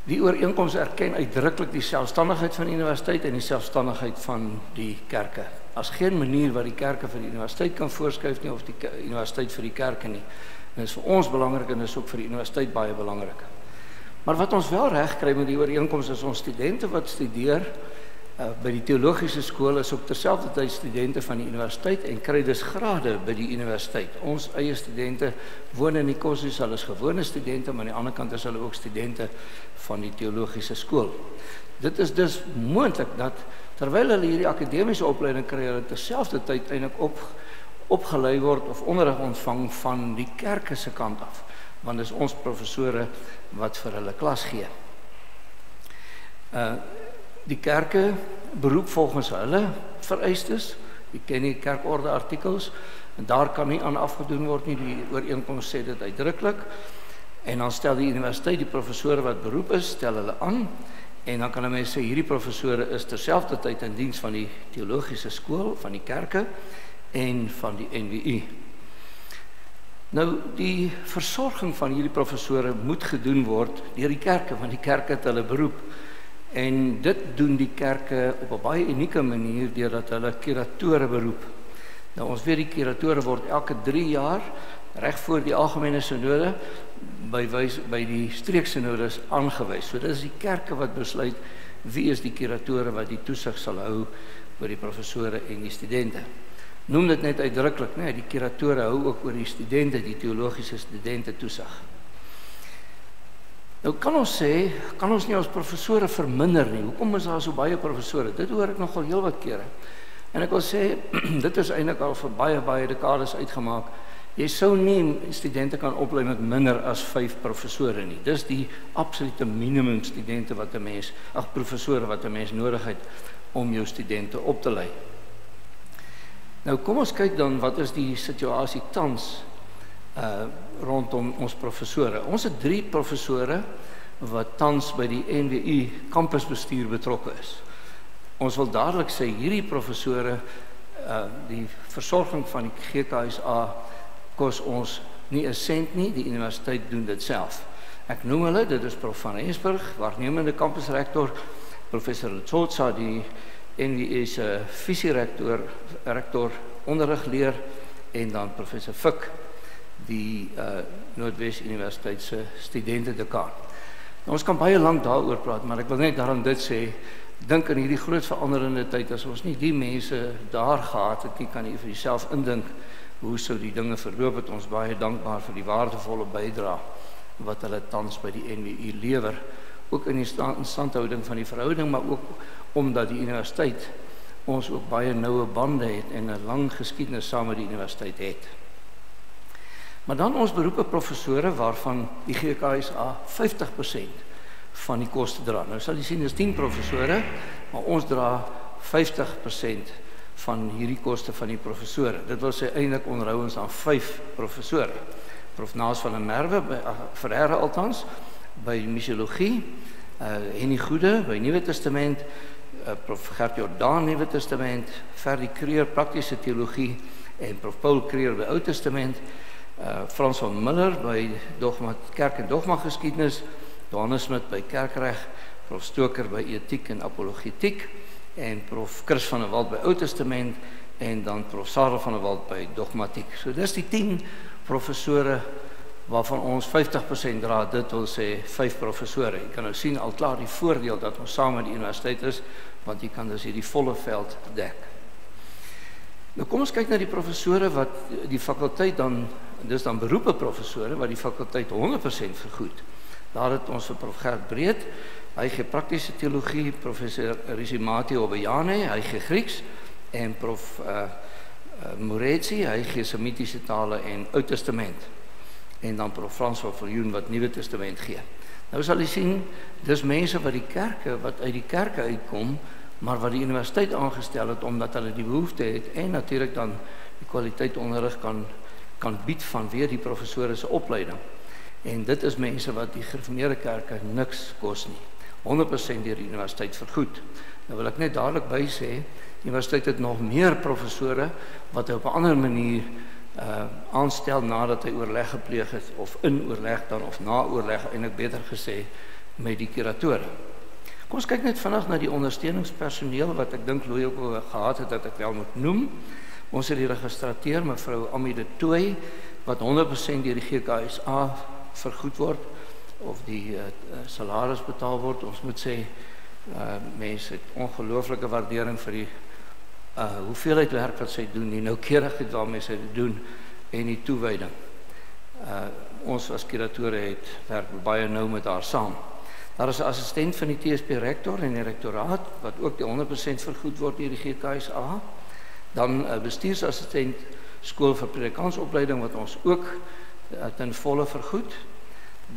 A: Die ooreenkoms erken uitdruklik die selfstandigheid van die universiteit en die selfstandigheid van die kerke. As geen manier wat die kerke vir die universiteit kan voorskryf nie, of die universiteit vir die kerke nie. En dit is vir ons belangrik, en dit is ook vir die universiteit baie belangrik. Maar wat ons wel reg kry met die ooreenkoms is ons studente wat studeer by die teologiese skool is ook terselfdertyd studente van die universiteit en kry dus grade by die universiteit. Ons eie studente woon in die koshuis, hulle is gewone studente, maar aan die ander kant is hulle ook studente van die teologiese skool. Dit is dus moontlik dat terwyl hulle hierdie akademiese opleiding kry, hulle terselfdertyd eintlik opgelei word of onderrig ontvang van die kerke se kant af, want dis ons professore wat vir hulle klas gee. Die kerke beroep volgens hulle vereistes, jy ken die kerkorde artikels, En daar kan nie aan afgedoen word nie, die ooreenkoms sê dit uitdruklik. En dan stel die universiteit die professore wat beroep is, stel hulle aan, en dan kan 'n mens sê hierdie professore is terselfdertyd in diens van die teologiese skool, van die kerke en van die NWU. Nou, die versorging van hierdie professore moet gedoen word deur die kerke, want die kerke het hulle beroep. En dit doen die kerke op 'n baie unieke manier deurdat hulle kuratore beroep. Nou, ons weet die kuratore word elke 3 jaar reg voor die algemene synode by die streeksynodes aangewys. So dit is die kerke wat besluit wie is die kuratore wat die toesig sal hou oor die professore en die studente. Noem dit net uitdruklik, nee, die kuratore hou ook oor die studente, die teologiese studente toesig. Nou kan ons sê, kan ons nie ons professore verminder nie. Hoekom is daar so baie professore? Dit hoor ek nogal heel wat kere. En ek wil sê, dit is eintlik al vir baie dekades uitgemaak. Jy sou nie studente kan oplei met minder as 5 professore nie. Dis die absolute minimum studente wat 'n mens, professore wat 'n mens nodig het om jou studente op te lei. Nou kom ons kyk dan wat is die situasie tans rondom ons professore. Ons het 3 professore wat tans by die NWU kampusbestuur betrokke is. Ons wil dadelik sê hierdie professore, die versorging van die GKSA kos ons nie 'n sent nie, die universiteit doen dit self. Ek noem hulle, dit is Prof van Rensburg, waarnemende kampusrektor, Professor Tsotsa, die NWU se visierektor, onderrigleer, en dan Professor Fik, die Noordwes Universiteit se studentedekaan. Nou, ons kan baie lank daaroor praat, maar ek wil net daarom dit sê, dink in hierdie groot veranderende tyd, as ons nie die mense daar gehad het, nie kan jy vir jouself indink hoe sou die dinge verloop het. Ons baie dankbaar vir die waardevolle bydrae wat hulle tans by die NWU lewer, ook in die instandhouding van die verhouding, maar ook omdat die universiteit ons ook baie noue bande het en 'n lang geskiedenis saam met die universiteit het. Maar dan ons beroepe professore waarvan die GKSA 50% van die koste dra. Nou sal jy sien, dis 10 professore, maar ons dra 50% van hierdie koste van die professore. Dit wil sê eintlik onderhou ons aan 5 professore. Prof Naas van der Merwe, Ferreira althans, by missiologie, Henny Goede by Nuwe Testament, Prof Gert Jordaan Nuwe Testament, Ferdi Kreer praktiese teologie en Prof Paul Kreer by Ou Testament, Frans van Miller by kerk en dogma geskiedenis, Johannes Smit by kerkreg, Prof Stoker by etiek en apologetiek, en Prof Chris van der Walt by Ou Testament, en dan Prof Sarah van der Walt by dogmatiek. So dis die 10 professore waarvan ons 50% dra, dit wil sê 5 professore. Jy kan nou sien al klaar die voordeel dat ons saam met die universiteit is, want jy kan dus hierdie volle veld dek. Nou kom ons kyk na die professore wat die fakulteit dan, dis dan beroepe professore wat die fakulteit 100% vergoed. Daar het ons vir Prof Gert Breed, hy gee praktiese teologie, Professor Rizimati Obeyane, hy gee Grieks, en Prof Moretsi, hy gee Semitiese tale en Ou Testament. En dan Prof Frans van Viljoen wat Nuwe Testament gee. Nou sal jy sien, dis mense wat uit die kerke uitkom, maar wat die universiteit aangestel het omdat hulle die behoefte het en natuurlik dan die kwaliteit onderrig kan bied vanweë die professore se opleiding. En dit is mense wat die gereformeerde kerke niks kos nie. 100% deur die universiteit vergoed. Nou wil ek net dadelik by sê, die universiteit het nog meer professore wat hy op 'n ander manier aanstel nadat hy oorleg gepleeg het, of in oorleg dan, of na oorleg, eintlik beter gesê, met die kuratore. Kom ons kyk net vinnig na die ondersteuningspersoneel wat ek dink Louis ook gehad het dat ek wel moet noem. Ons het die registrateur mevrou Ami de Tooy wat 100% deur die GKSA vergoed word of die salaris betaal word. Ons moet sê mense het ongelooflike waardering vir die hoeveelheid werk wat sy doen, die noukeurigheid waarmee sy dit doen en die toewyding. Ons as kuratore werk baie nou met haar saam. Daar is 'n assistent van die TSP rektor en die rektoraat wat ook die 100% vergoed word deur die GKSA. Dan 'n bestuursassistent skool vir predikantsopleiding wat ons ook ten volle vergoed.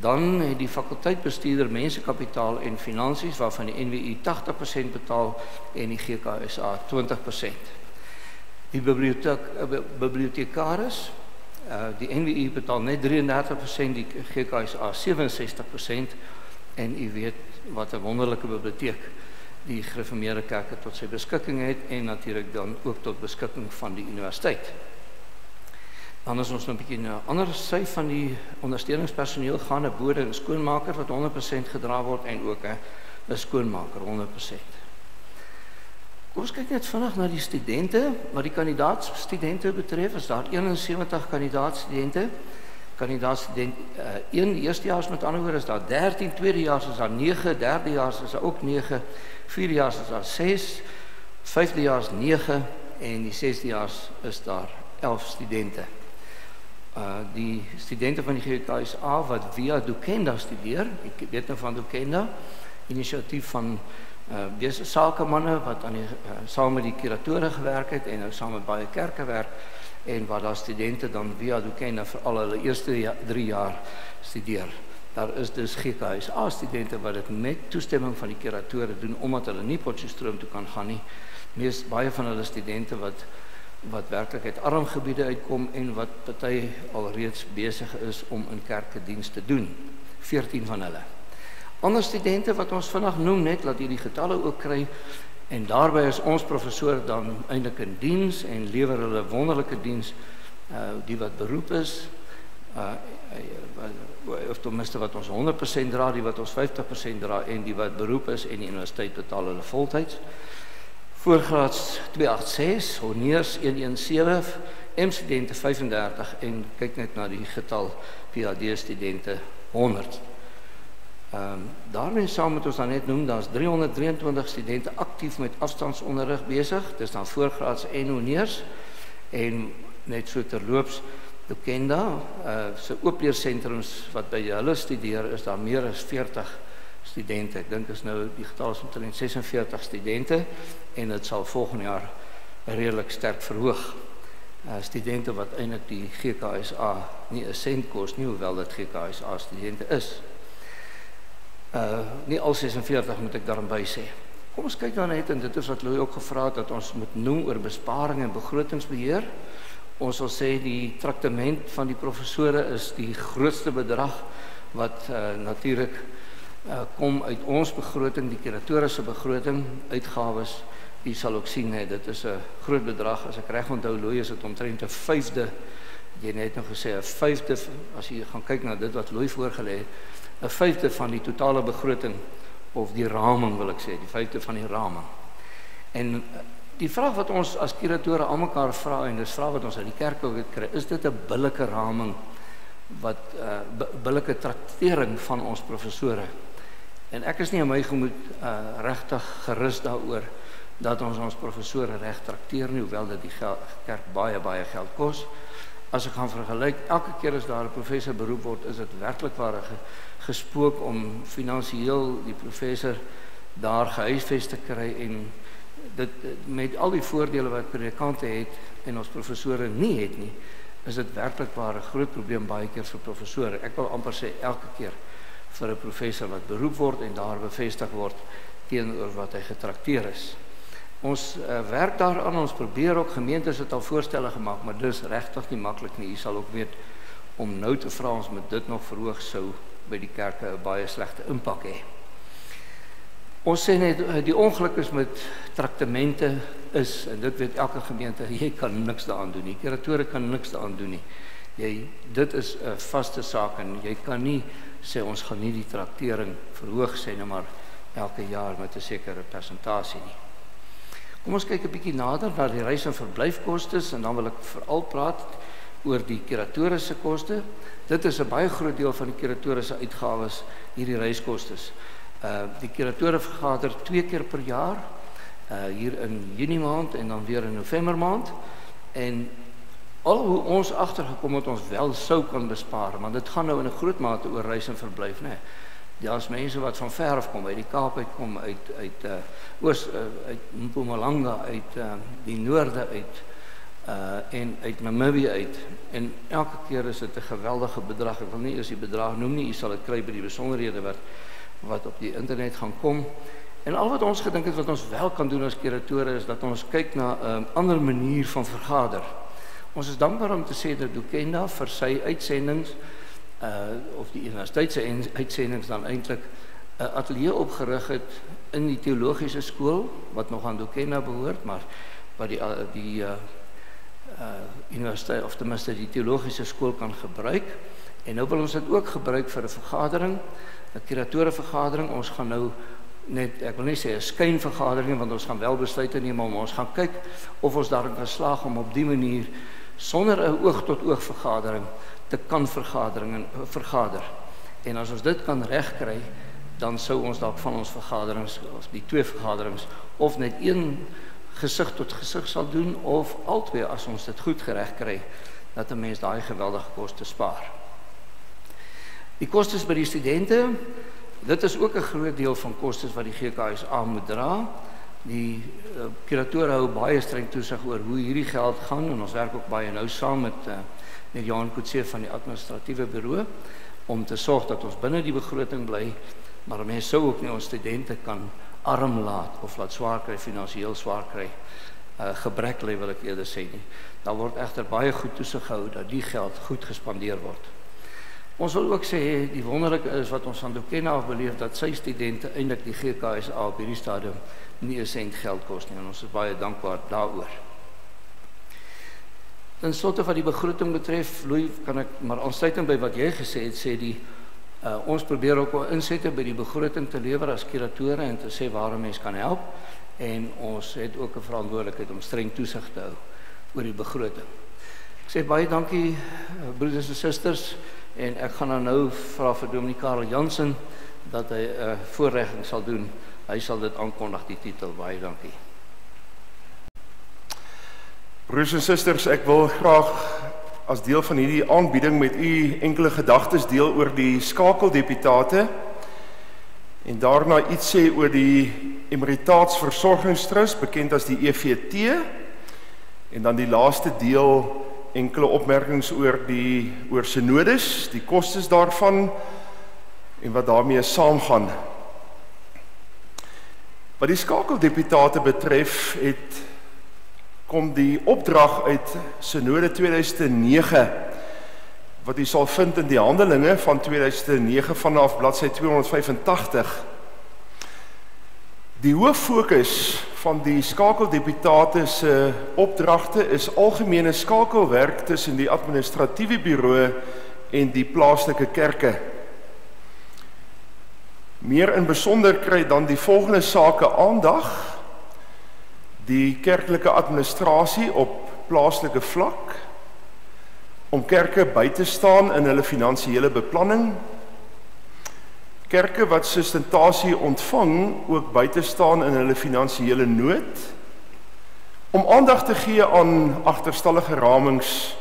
A: Dan het die fakulteitbestuurder mensekapitaal en finansies waarvan die NWU 80% betaal en die GKSA 20%. Die bibliothekaris, die NWI betaal net 33%, die GKSA 67%, en u weet wat 'n wonderlike biblioteek die Gereformeerde Kerke tot sy beskikking het, en natuurlik dan ook tot beskikking van die universiteit. Dan is ons nou 'n bietjie na 'n ander sy van die ondersteuningspersoneel gaan 'n bode en skoonmaker wat 100% gedra word, en ook 'n skoonmaker 100%. Kom ons kyk net vinnig na die studente. Wat die kandidaatstudente betref, is daar 71 kandidaatstudente. Kandidaatstudent 1, die eerstejaars met ander woorde, is daar 13, tweedejaars is daar 9, derdejaars is daar ook 9, vierdejaars is daar 6, vyfdejaars 9, en die sesdejaars is daar 11 studente. Die studente van die GKSA wat via Dokenda studeer, ek weet nou van Dokenda, inisiatief van sakemanne wat aan saam met die kuratore gewerk het en nou saam met baie kerke werk, en waar daar studente dan via Dokenda vir al hulle eerste 3 jaar studeer. Daar is dus GKSA studente wat dit met toestemming van die kuratore doen, omdat hulle nie Potchefstroom toe kan gaan nie. Baie van hulle studente wat werklik uit arm gebiede uitkom en wat party alreeds besig is om in kerke diens te doen. 14 van hulle. Ander studente wat ons vandag noem, net laat hierdie getalle ook kry, en daarbij is ons professor dan eintlik in diens en lewer hulle wonderlike diens, die wat beroep is, of tenminste wat ons 100% dra, die wat ons 50% dra, en die wat beroep is, en die universiteit betaal hulle voltyds. Voorgraads 286, honneurs 117, M-studente 35, en kyk net na die getal PhD-studente 100. Daarmee saam moet ons dan net noem, daar is 323 studente actief met afstandsonderrig besig, dis dan voorgraads en honneurs, en net so terloops, Dokenda, se oopleersentrums wat by hulle studeer, is daar meer as 40 studente. Ek dink is nou die getal is omtrent 46 studente, en dit sal volgende jaar redelik sterk verhoog. Studente wat eintlik die GKSA nie 'n sent kos nie, hoewel dit GKSA studente is. Nie al 46 moet ek daarby sê. Kom ons kyk dan net, en dit is wat Louis ook gevra het, dat ons moet noem oor besparing en begrotingsbeheer. Ons sal sê die traktement van die professore is die grootste bedrag wat natuurlik kom uit ons begroting, die kuratore se begroting, uitgawes. U sal ook sien, dit is 'n groot bedrag. As ek reg onthou, Louis, is dit omtrent 1/5, jy net nou gesê 1/5, as jy gaan kyk na dit wat Louis voorgelê het, 1/5 van die totale begroting, of die raming wil ek sê, die 1/5 van die raming. En die vraag wat ons as kuratore aan mekaar vra, en dis vraag wat ons uit die kerk ook kry, is dit 'n billike raming, billike traktering van ons professore? En ek is nie aan my gemoed regtig gerus daaroor dat ons professore reg trakteer nie, hoewel dit die kerk baie geld kos. As ek gaan vergelyk, elke keer as daar 'n professor beroep word, is dit werklik waar gespook om finansiëel die professor daar gehuisves te kry, en dit met al die voordele wat predikante het en ons professore nie het nie, is dit werklik waar 'n groot probleem baie keer vir professore. Ek wil amper sê elke keer vir 'n professor wat beroep word en daar bevestig word teenoor wat hy getrakteer is. Ons werk daaraan, ons probeer ook, gemeentes het al voorstelle gemaak, maar dis regtig nie maklik nie. U sal ook weet, om nou te vra ons met dit nog verhoog sou by die kerke 'n baie slegte impak hê. Ons sê net, die ongeluk is met traktemente is, en dit weet elke gemeente, jy kan niks daaraan doen nie, kuratore kan niks daaraan doen nie. Dit is 'n vaste saak, en jy kan nie sê ons gaan nie die traktering verhoog, sê nou maar elke jaar met 'n sekere persentasie nie. Kom ons kyk 'n bietjie nader na die reis- en verblyfkostes, en dan wil ek veral praat oor die kuratore se koste. Dit is 'n baie groot deel van die kuratore se uitgawes, hierdie reiskostes. Die kuratore vergader 2 keer per jaar, hier in Junie maand en dan weer in November maand. En al hoe ons agtergekom het ons wel sou kan bespaar, want dit gaan nou in 'n groot mate oor reis en verblyf, né? Daar's mense wat van ver af kom, uit die Kaap uitkom, uit Mpumalanga, uit die noorde uit, en uit Namibië uit. En elke keer is dit 'n geweldige bedrag. Ek wil nie eers die bedrag noem nie, u sal dit kry by die besonderhede wat op die internet gaan kom. En al wat ons gedink het wat ons wel kan doen as kuratore is dat ons kyk na 'n ander manier van vergader. Ons is dankbaar om te sê dat Dokenda vir sy uitsendings of die universiteit se uitsendings dan eintlik 'n ateljee opgerig het in die teologiese skool wat nog aan Dokenda behoort, maar wat die universiteit of ten minste die teologiese skool kan gebruik. En nou wil ons dit ook gebruik vir 'n vergadering, 'n kuratorevergadering. Ons gaan nou net, ek wil nie sê 'n skynvergadering, want ons gaan wel besluite neem, maar ons gaan kyk of ons daarin kan slaag om op die manier sonder 'n oog-tot-oog vergadering te kan vergader. En as ons dit kan regkry, dan sou ons dalk van ons vergaderings, of die 2 vergaderings, of net 1 gesig tot gesig sal doen, of albei as ons dit goed gereg kry, dat 'n mens daai geweldige koste spaar. Die kostes by die studente, dit is ook 'n groot deel van kostes wat die GKSA moet dra. Die kuratore hou baie streng toesig oor hoe hierdie geld gaan, en ons werk ook baie nou saam met Jan Kutse van die administratiewe bureau, om te sorg dat ons binne die begroting bly, maar mense sou ook nie ons studente kan arm laat, of laat swaar kry, finansiëel swaar kry, gebrek lê wil ek eerder sê nie. Daar word egter baie goed toesig gehou dat die geld goed gespandeer word. Ons wil ook sê, die wonderlike is wat ons aan Dokenda af beleef, dat sy studente eintlik die GKSA op hierdie stadium nie 'n sent geld kos nie, en ons is baie dankbaar daaroor. Ten slotte wat die begroting betref, Louis, kan ek maar aansluitend by wat jy gesê het, sê ons probeer ook al insette by die begroting te lewer as kuratore en te sê waar 'n mens kan help, en ons het ook 'n verantwoordelikheid om streng toesig te hou oor die begroting. Ek sê baie dankie, broeders en susters, en ek gaan nou vra vir Dominee Karel Jansen dat hy 'n voorlegging sal doen. Hy sal dit aankondig, die titel. Baie dankie.
C: Broers en susters, ek wil graag as deel van hierdie aanbieding met u enkele gedagtes deel oor die skakeldeputate en daarna iets sê oor die Emeritaats-Versorgingstrust, bekend as die EVT, en dan die laaste deel enkele opmerkings oor synodes, die kostes daarvan en wat daarmee saamgaan. Wat die skakeldeputate betref, kom die opdrag uit Synode 2009, wat u sal vind in die Handelinge van 2009 vanaf bladsy 285. Die hoof fokus van die skakeldeputate se opdragte is algemene skakelwerk tussen die administratiewe bureau en die plaaslike kerke. Meer in besonder kry dan die volgende sake aandag: die kerklike administrasie op plaaslike vlak, om kerke by te staan in hulle finansiële beplanning, kerke wat sustentasie ontvang ook by te staan in hulle finansiële nood, om aandag te gee aan agterstallige ramings,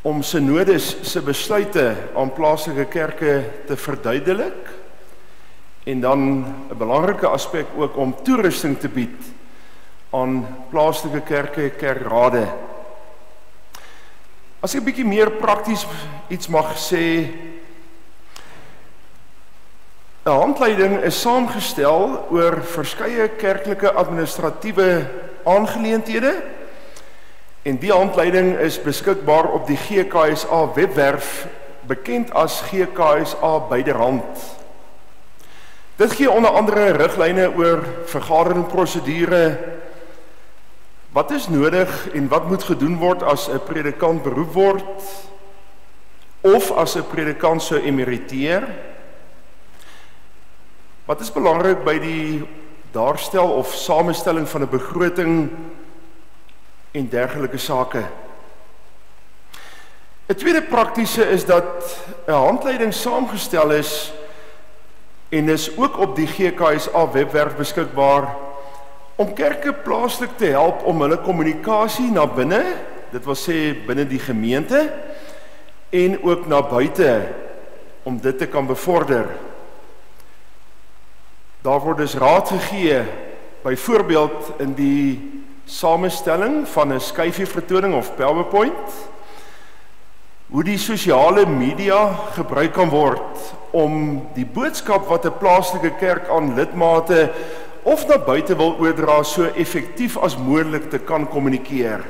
C: om synodes se besluite aan plaaslike kerke te verduidelik, en dan 'n belangrike aspek ook om toerusting te bied aan plaaslike kerke, kerkrade. As ek 'n bietjie meer prakties iets mag sê, 'n handleiding is saamgestel oor verskeie kerklike administratiewe aangeleenthede, en die handleiding is beskikbaar op die GKSA webwerf, bekend as GKSA Byderhand. Dit gee onder andere riglyne oor vergaderingprosedure, wat is nodig en wat moet gedoen word as 'n predikant beroep word, of as 'n predikant sou emeriteer, wat is belangrik by die daarstel of samestelling van 'n begroting en dergelike sake. 'n tweede praktiese is dat 'n handleiding saamgestel is en is ook op die GKSA webwerf beskikbaar om kerke plaaslik te help om hulle kommunikasie na binne, dit wil sê binne die gemeente, en ook na buite, om dit te kan bevorder. Daar word dus raad gegee, byvoorbeeld in die samestelling van 'n skyfie vertoning of PowerPoint, hoe die sosiale media gebruik kan word om die boodskap wat 'n plaaslike kerk aan lidmate of na buite wil oordra so effektief as moontlik te kan kommunikeer.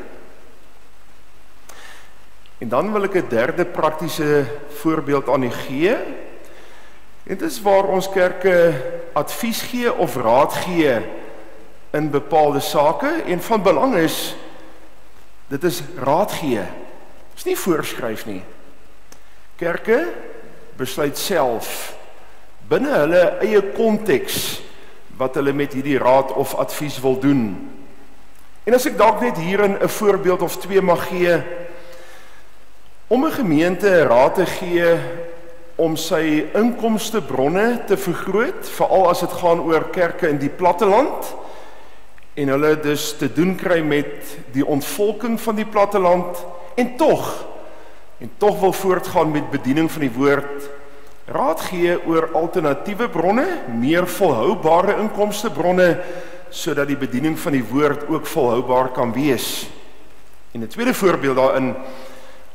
C: En dan wil ek 'n derde praktiese voorbeeld aan u gee. En dit is waar ons kerke advies gee of raad gee in bepaalde sake, en van belang is, dit is raad gee. Dit is nie voorskryf nie. Kerke besluit self, binne hulle eie konteks, wat hulle met hierdie raad of advies wil doen. En as ek dalk net hierin 'n voorbeeld of twee mag gee, om 'n gemeente raad te gee om sy inkomstebronne te vergroot, veral as dit gaan oor kerke in die platteland, en hulle dus te doen kry met die ontvolking van die platteland, en tog wil voortgaan met bediening van die woord, raad gee oor alternatiewe bronne, meer volhoubare inkomstebronne, sodat die bediening van die woord ook volhoubaar kan wees. En 'n tweede voorbeeld daarin,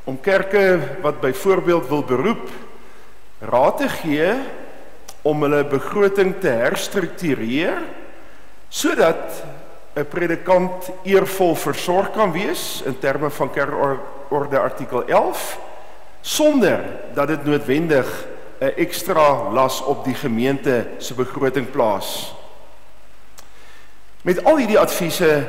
C: om kerke wat byvoorbeeld wil beroep, raad te gee om hulle begroting te herstruktureer, sodat 'n predikant eervol versorg kan wees, in terme van kerkorde artikel 11, sonder dat dit noodwendig 'n ekstra las op die gemeente se begroting plaas. Met al hierdie adviese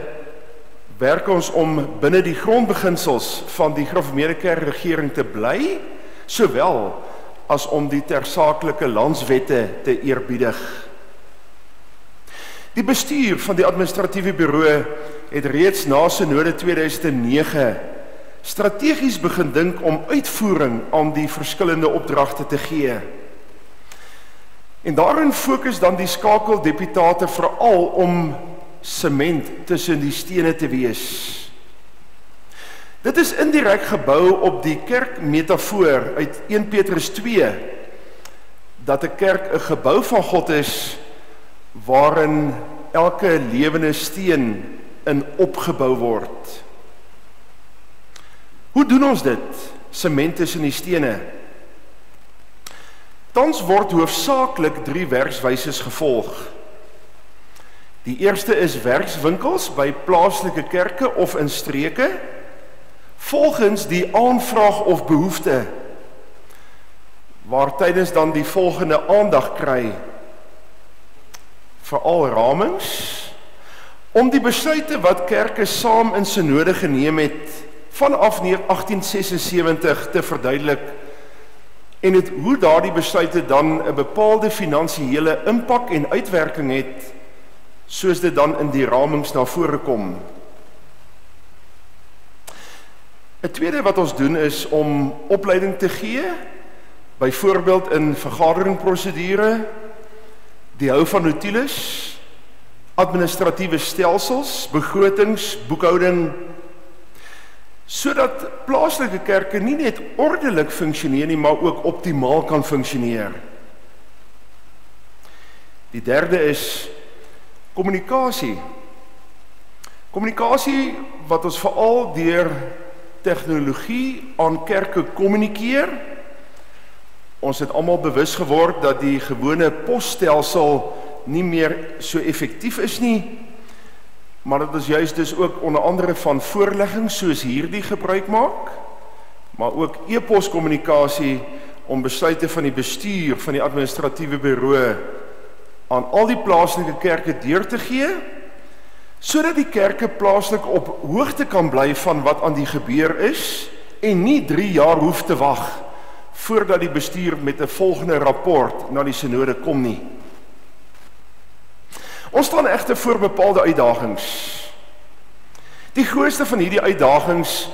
C: werk ons om binne die grondbeginsels van die gereformeerde kerkregering te bly, sowel as om die tersaaklike landswette te eerbiedig. Die bestuur van die administratiewe bureau het reeds na Synode 2009 strategies begin dink om uitvoering aan die verskillende opdragte te gee. En daarin fokus dan die skakeldeputate veral om sement tussen die stene te wees. Dit is indirek gebou op die kerkmetafoor uit 1 Petrus 2, dat 'n kerk 'n gebou van God is, waarin elke lewende steen in opgebou word. Hoe doen ons dit? Sement tussen die stene. Tans word hoofsaaklik 3 werkswyses gevolg. Die eerste is werkswinkels by plaaslike kerke of in streke, volgens die aanvraag of behoefte, waar tydens dan die volgende aandag kry, veral ramings, om die besluite wat kerke saam in synode geneem het, vanaf 1876 te verduidelik, en hoe daardie besluite dan 'n bepaalde finansiële impak en uitwerking het, soos dit dan in die ramings na vore kom. 'n tweede wat ons doen is om opleiding te gee, byvoorbeeld in vergaderingprosedure, die hou van notules, administratiewe stelsels, begrotings, boekhouding, sodat plaaslike kerke nie net ordelik funksioneer nie, maar ook optimaal kan funksioneer. Die derde is kommunikasie. Kommunikasie wat ons veral deur tegnologie aan kerke kommunikeer. Ons het almal bewus geword dat die gewone posstelsel nie meer so effektief is nie, maar dat ons juist dus ook onder andere van voorlegging soos hierdie gebruik maak, maar ook e-poskommunikasie om besluite van die bestuur van die administratiewe bureau aan al die plaaslike kerke deur te gee, sodat die kerke plaaslik op hoogte kan bly van wat aan die gebeur is en nie 3 jaar hoef te wag voordat die bestuur met 'n volgende rapport na die synode kom nie. Ons staan egter voor bepaalde uitdagings. Die grootste van hierdie uitdagings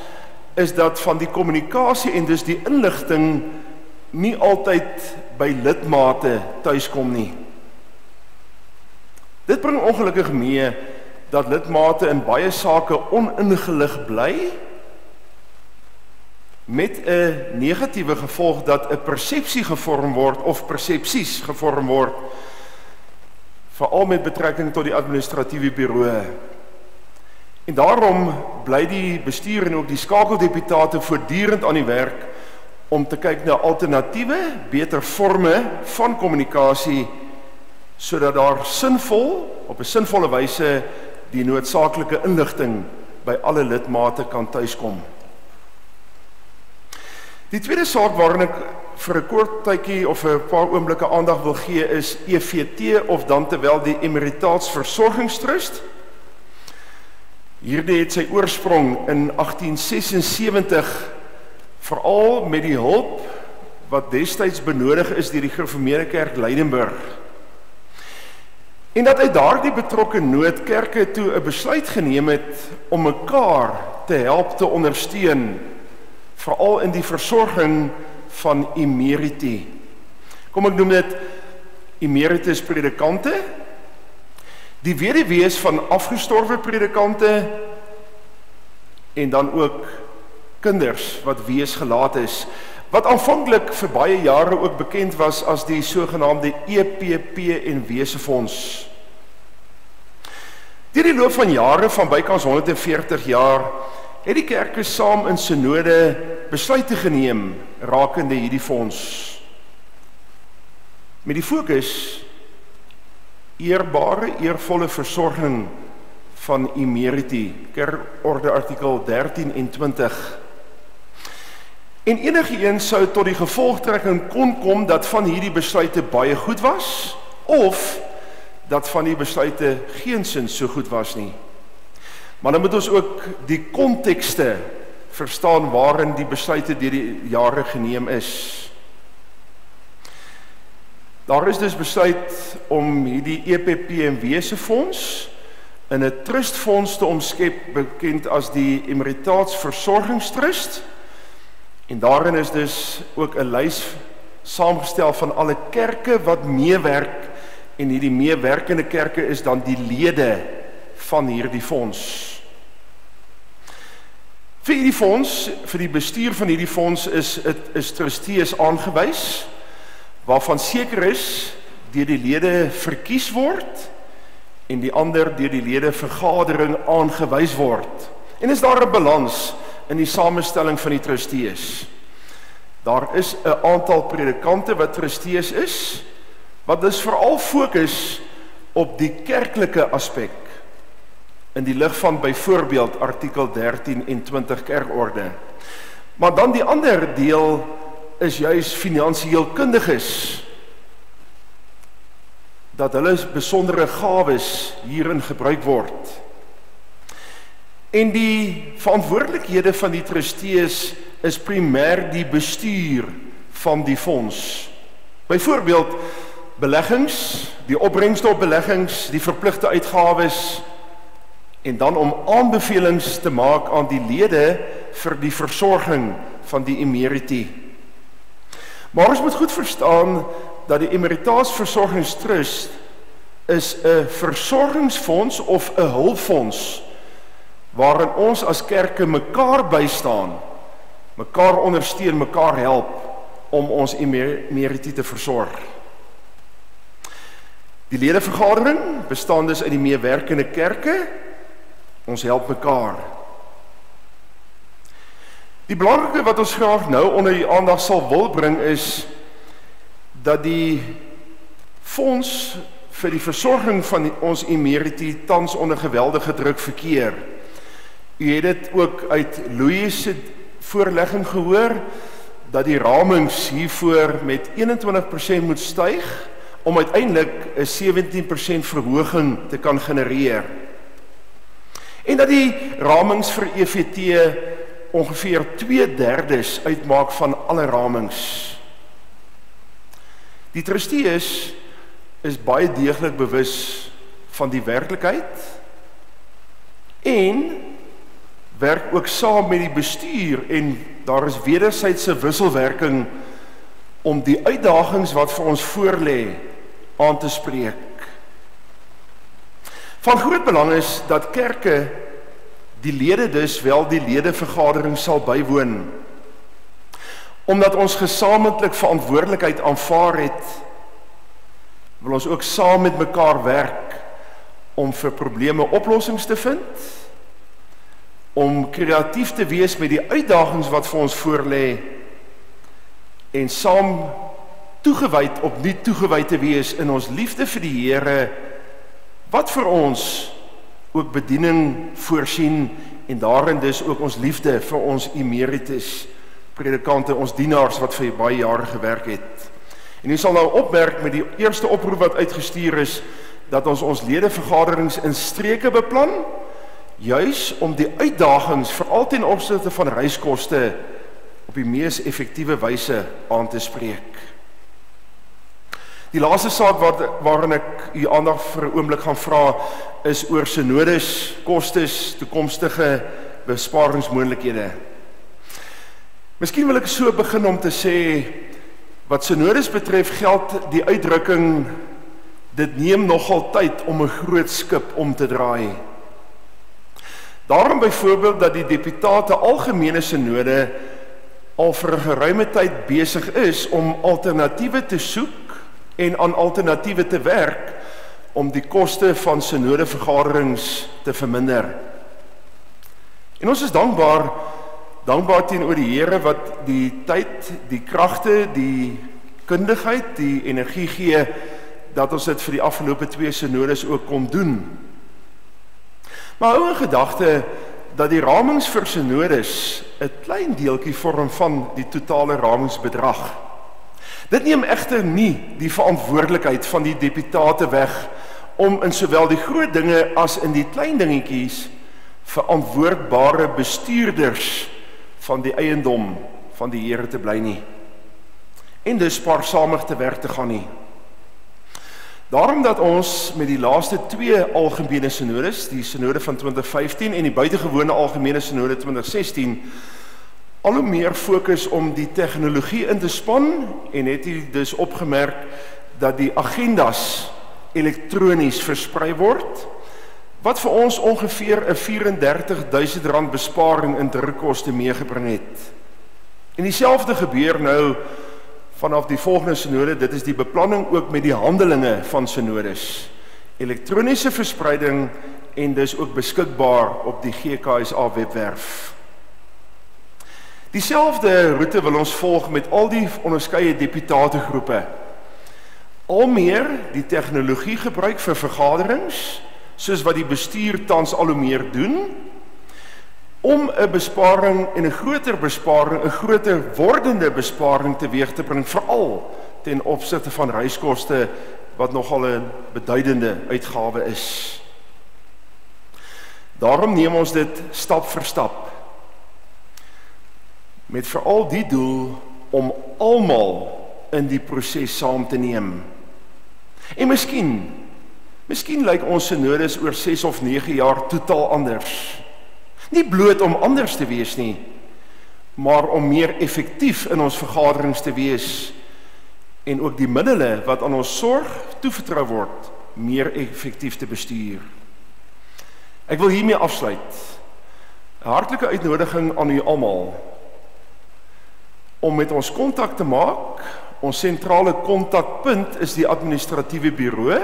C: is dat van die kommunikasie en dus die inligting nie altyd by lidmate tuiskom nie. Dit bring ongelukkig mee dat lidmate in baie sake oningelig bly, met 'n negatiewe gevolg dat 'n persepsie gevorm word of persepsies gevorm word, veral met betrekking tot die administratiewe bureau. En daarom bly die bestuur en ook die skakeldeputate voortdurend aan die werk om te kyk na alternatiewe, beter vorme van kommunikasie, sodat daar op 'n sinvolle wyse die noodsaaklike inligting by alle lidmate kan tuiskom. Die tweede saak waarin ek vir 'n kort tydjie of 'n paar oomblikke aandag wil gee is EVT, of dan terwyl die Emeritaats Versorgingstrust. Hierdie het sy oorsprong in 1876, veral met die hulp wat destyds benodig is deur die Gereformeerde Kerk Leidenburg. En dat uit daardie betrokke nood kerke toe 'n besluit geneem het om mekaar te help te ondersteun, veral in die versorging van emeriti. Kom ek noem dit emeritus predikante, die weduwees van afgestorwe predikante, en dan ook kinders wat wees gelaat is, wat aanvanklik vir baie jare ook bekend was as die sogenaamde EPP en Wesefonds. Deur die loop van jare van bykans 140 jaar het die kerke saam in synode besluite geneem rakende hierdie fonds. Met die fokus eerbare, eervolle versorging van emeriti, kerkorde artikel 13 en 20. En enige een sou tot die gevolgtrekking kon kom dat van hierdie besluite baie goed was, of dat van die besluite geensins so goed was nie. Maar dan moet ons ook die kontekste verstaan waarin die besluite deur die jare geneem is. Daar is dus besluit om hierdie EPP en Wesefonds in 'n trustfonds te omskep, bekend as die Emeritaats Versorgingstrust. En daarin is dus ook 'n lys saamgestel van alle kerke wat meewerk, en hierdie meewerkende kerke is dan die lede van hierdie fonds. Vir hierdie fonds, vir die bestuur van hierdie fonds is trustees aangewys, waarvan seker is deur die lede verkies word en die ander deur die lede vergadering aangewys word. En is daar 'n balans in die samestelling van die trustees. Daar is 'n aantal predikante wat trustees is, wat dus veral fokus op die kerklike aspek, in die lig van byvoorbeeld artikel 13 en 20 kerkorde. Maar dan die ander deel is juis finansiëel kundiges, dat hulle besondere gawes hierin gebruik word. En die verantwoordelikhede van die trustees is primêr die bestuur van die fonds. Byvoorbeeld beleggings, die opbrengste op beleggings, die verpligte uitgawes, en dan om aanbevelings te maak aan die lede vir die versorging van die emeriti. Maar ons moet goed verstaan dat die Emeritaats Versorgingstrust is 'n versorgingsfonds of 'n hulpfonds waarin ons as kerke mekaar bystaan, mekaar ondersteun, mekaar help om ons emeriti te versorg. Die ledevergadering bestaan dus uit die meewerkende kerke, ons help mekaar. Die belangrike wat ons graag nou onder die aandag sal wil bring is dat die fonds vir die versorging van ons emeriti tans onder geweldige druk verkeer. U het dit ook uit Louis se voorlegging gehoor, dat die ramings hiervoor met 21% moet styg, om uiteindelik 'n 17% verhoging te kan genereer. En dat die ramings vir EVT ongeveer 2/3 uitmaak van alle ramings. Die trustees is baie deeglik bewus van die werklikheid en werk ook saam met die bestuur, en daar is wederwysige wisselwerking om die uitdagings wat vir ons voorlê aan te spreek. Van groot belang is dat kerke die lede dus wel die ledevergadering sal bywoon, omdat ons gesamentlik verantwoordelikheid aanvaar het, wil ons ook saam met mekaar werk om vir probleme oplossings te vind, om kreatief te wees met die uitdagings wat vir ons voorlê, en saam toegewyd op nie toegewyd te wees in ons liefde vir die Here, wat vir ons ook bediening voorsien en daarin dus ook ons liefde vir ons emeritus predikante, ons dienaars wat vir baie jare gewerk het. En u sal nou opmerk met die eerste oproep wat uitgestuur is, dat ons ledevergaderings in streke beplan, juis om die uitdagings, veral ten opsigte van reiskoste, op die mees effektiewe wyse aan te spreek. Die laaste saak waarin ek u aandag vir 'n oomblik gaan vra, is oor synodes, kostes, toekomstige besparingsmoontlikhede. Miskien wil ek so begin om te sê, wat synodes betref geld die uitdrukking, dit neem nogal tyd om 'n groot skip om te draai. Daarom byvoorbeeld dat die deputate algemene synode al vir 'n geruime tyd besig is om alternatiewe te soek en aan alternatiewe te werk om die koste van synodevergaderings te verminder. En ons is dankbaar teenoor die Here wat die tyd, die kragte, die kundigheid, die energie gee, dat ons dit vir die afgelope 2 synodes ook kon doen. Maar hou in gedagte dat die ramings vir synodes 'n klein deeltjie vorm van die totale ramingsbedrag. Dit neem egter nie die verantwoordelikheid van die deputate weg om in sowel die groot dinge as in die klein dingetjies verantwoordbare bestuurders van die eiendom van die Here te bly nie. En dus spaarsamig te werk te gaan nie. Daarom dat ons met die laaste 2 algemene synodes, die synode van 2015 en die buitengewone algemene synode 2016, al hoe meer fokus om die tegnologie in te span en het u dus opgemerk dat die agendas elektronies versprei word, wat vir ons ongeveer 'n R34.000 besparing in drukkoste meegebring het. En dieselfde gebeur nou vanaf die volgende synode, dit is die beplanning ook met die handelinge van synodes. Elektroniese verspreiding en dus ook beskikbaar op die GKSA webwerf. Dieselfde roete wil ons volg met al die onderskeie deputategroepe. Al meer die tegnologie gebruik vir vergaderings, soos wat die bestuur tans al hoe meer doen, om 'n besparing en 'n groter besparing, 'n groter wordende besparing teweeg te bring, veral ten opsigte van reiskoste wat nogal 'n beduidende uitgawe is. Daarom neem ons dit stap vir stap, met veral die doel om almal in die proses saam te neem. En miskien lyk ons synodes oor 6 of 9 jaar totaal anders. Nie bloot om anders te wees nie, maar om meer effektief in ons vergaderings te wees en ook die middele wat aan ons sorg toevertrou word, meer effektief te bestuur. Ek wil hiermee afsluit. 'n Hartlike uitnodiging aan u almal om met ons kontak te maak. Ons sentrale kontakpunt is die administratiewe bureau.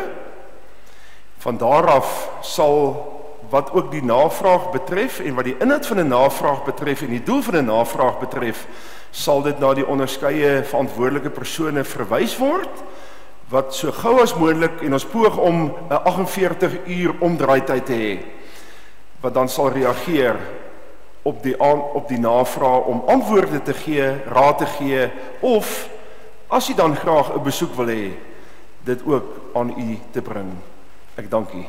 C: Van daar af sal wat ook die navraag betref en wat die inhoud van 'n navraag betref en die doel van 'n navraag betref, sal dit na die onderskeie verantwoordelike persone verwys word, wat so gou as moontlik, en ons poog om 'n 48 uur omdraaityd te hê, wat dan sal reageer op die navraag om antwoorde te gee, raad te gee, of as u dan graag 'n besoek wil hê, dit ook aan u te bring. Ek dank u.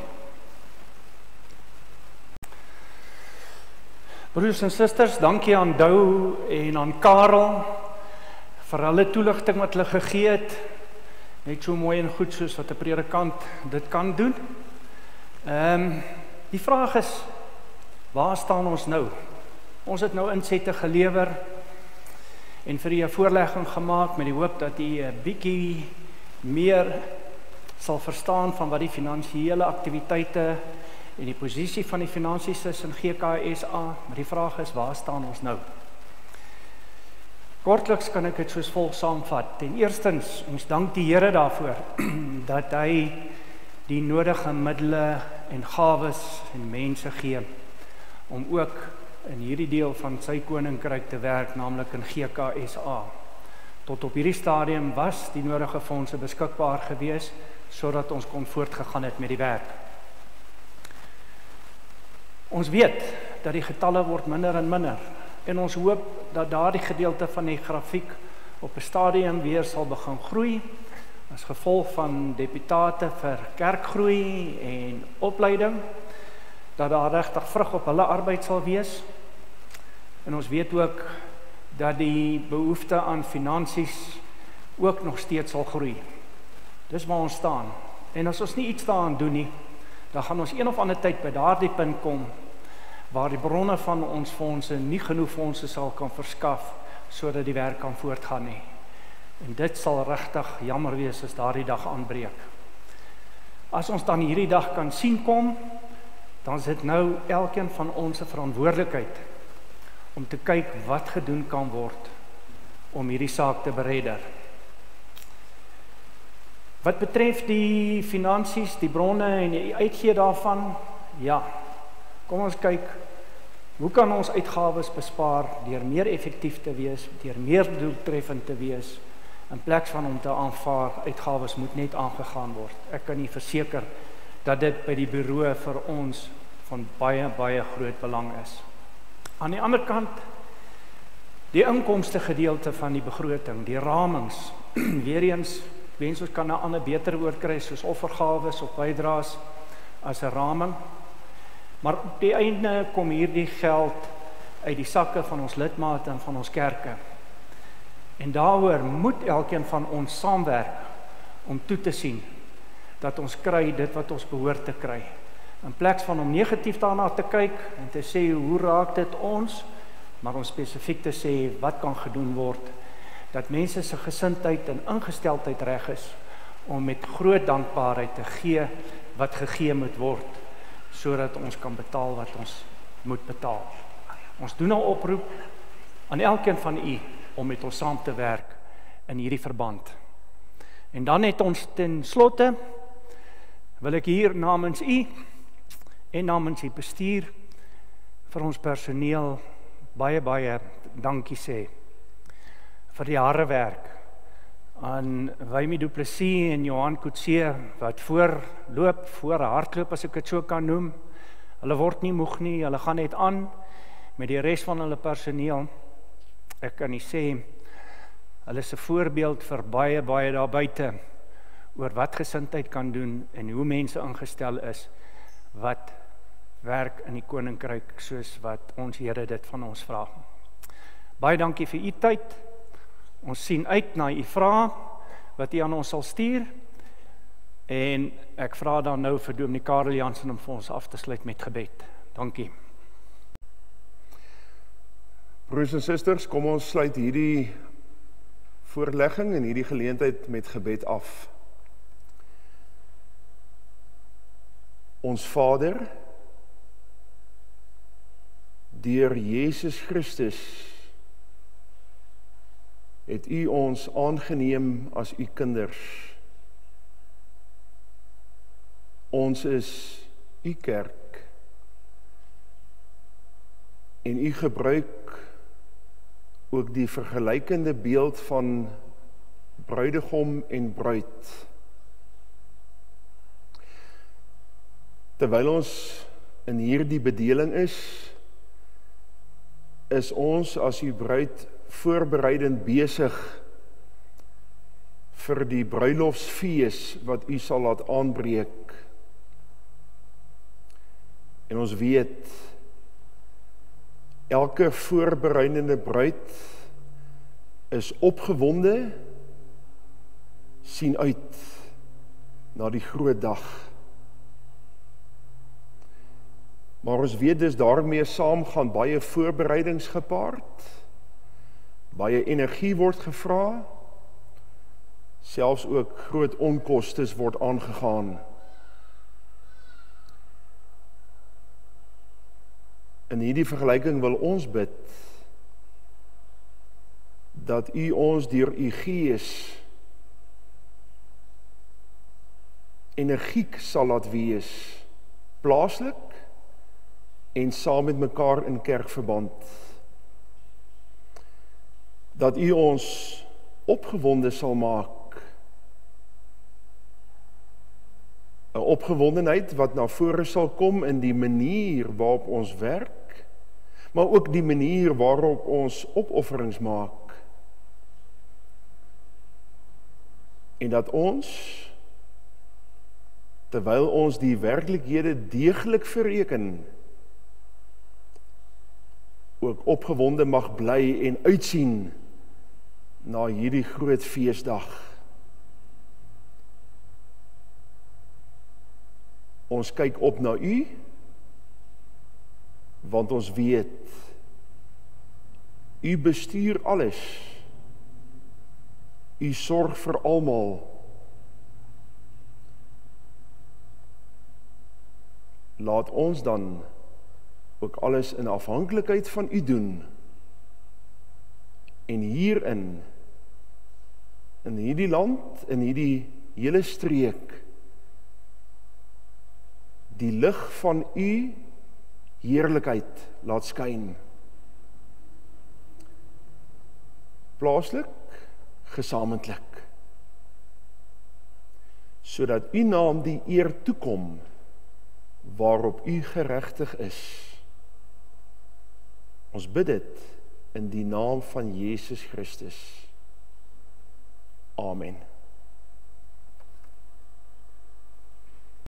B: Broers en susters, dankie aan Dou en aan Karel vir hulle toelichting wat hulle gegee het. Net so mooi en goed soos wat 'n predikant dit kan doen. Die vraag is, waar staan ons nou? Ons het nou insette gelewer en vir u 'n voorlegging gemaak met die hoop dat u 'n bietjie meer sal verstaan van wat die finansiële aktiwiteite en die posisie van die finansies is in GKSA, maar die vraag is, waar staan ons nou? Kortliks kan ek dit soos volg saamvat. Ten eerstens, ons dank die Here daarvoor, dat hy die nodige middele en gawes en mense gee, om ook in hierdie deel van sy koninkryk te werk, naamlik in GKSA. Tot op hierdie stadium was die nodige fondse beskikbaar gewees, sodat ons kon voortgegaan het met die werk. Ons weet dat die getalle word minder en minder, en ons hoop dat daardie gedeelte van die grafiek op 'n stadium weer sal begin groei, as gevolg van deputate vir kerkgroei en opleiding, dat daar regtig vrug op hulle arbeid sal wees. En ons weet ook dat die behoefte aan finansies ook nog steeds sal groei. Dis waar ons staan. En as ons nie iets daaraan doen nie, dan gaan ons een of ander tyd by daardie punt kom, waar die bronne van ons fondse nie genoeg fondse sal kan verskaf, sodat die werk kan voortgaan nie. En dit sal regtig jammer wees as daardie dag aanbreek. As ons dan hierdie dag kan sien kom, dan is dit nou elkeen van ons se verantwoordelikheid om te kyk wat gedoen kan word om hierdie saak te beredder. Wat betref die finansies, die bronne en die uitgee daarvan, ja, kom ons kyk, hoe kan ons uitgawes bespaar deur meer effektief te wees, deur meer doeltreffend te wees, in plek van om te aanvaar, uitgawes moet net aangegaan word. Ek kan nie verseker dat dit by die bureau vir ons van baie, baie groot belang is. Aan die ander kant, die inkomste gedeelte van die begroting, die ramings, weer eens, wens ons kan 'n ander beter woord kry, soos offergawes of bydraes as 'n raming, maar op die einde kom hierdie geld uit die sakke van ons lidmate en van ons kerke. En daaroor moet elkeen van ons saamwerk om toe te sien dat ons kry dit wat ons behoort te kry. In plek van om negatief daarna te kyk en te sê hoe raak dit ons, maar om spesifiek te sê wat kan gedoen word, dat mense se gesindheid en ingesteldheid reg is om met groot dankbaarheid te gee wat gegee moet word, sodat ons kan betaal wat ons moet betaal. Ons doen 'n oproep aan elkeen van u om met ons saam te werk in hierdie verband. En dan het ons ten slotte, wil ek hier namens u en namens die bestuur vir ons personeel baie, baie dankie sê vir die harde werk aan Wymi Du Plessis en Johan Kutse wat hardloop as ek dit so kan noem. Hulle word nie moeg nie, hulle gaan net aan met die res van hulle personeel. Ek kan nie sê, hulle is 'n voorbeeld vir baie, baie daar buite oor wat gesindheid kan doen en hoe mense ingestel is wat werk in die koninkryk soos wat ons Here dit van ons vra. Baie dankie vir u tyd. Ons sien uit na u vrae wat u aan ons sal stuur. En ek vra dan nou vir Dominee Karel Jansen om vir ons af te sluit met gebed. Dankie.
C: Broers en susters, kom ons sluit hierdie voorlegging en hierdie geleentheid met gebed af. Ons Vader, deur Jesus Christus het u ons aangeneem as u kinders. Ons is u kerk en u gebruik ook die vergelykende beeld van bruidegom en bruid. Terwyl ons in hierdie bedeling is ons as u bruid voorbereidend besig vir die bruilofsfees wat u sal laat aanbreek. En ons weet, elke voorbereidende bruid is opgewonde, sien uit na die groot dag. Maar ons weet dus daarmee saam gaan baie voorbereidings gepaard, baie energie word gevra, selfs ook groot onkostes word aangegaan. In hierdie vergelyking wil ons bid dat u ons deur u Gees energiek sal laat wees, plaaslik en saam met mekaar in kerkverband. Dat u ons opgewonde sal maak. 'n Opgewondenheid wat na vore sal kom in die manier waarop ons werk, maar ook die manier waarop ons opofferings maak. En dat ons, terwyl ons die werklikhede deeglik verreken, ook opgewonde mag bly en uitsien na hierdie groot feesdag. Ons kyk op na U, want ons weet, U bestuur alles. U sorg vir almal. Laat ons dan ook alles in afhanklikheid van U doen. En hierin, in hierdie land, in hierdie hele streek, die lig van U heerlikheid laat skyn. Plaaslik, gesamentlik. Sodat U naam die eer toekom, waarop U geregtig is. Ons bid dit in die naam van Jesus Christus. Amen.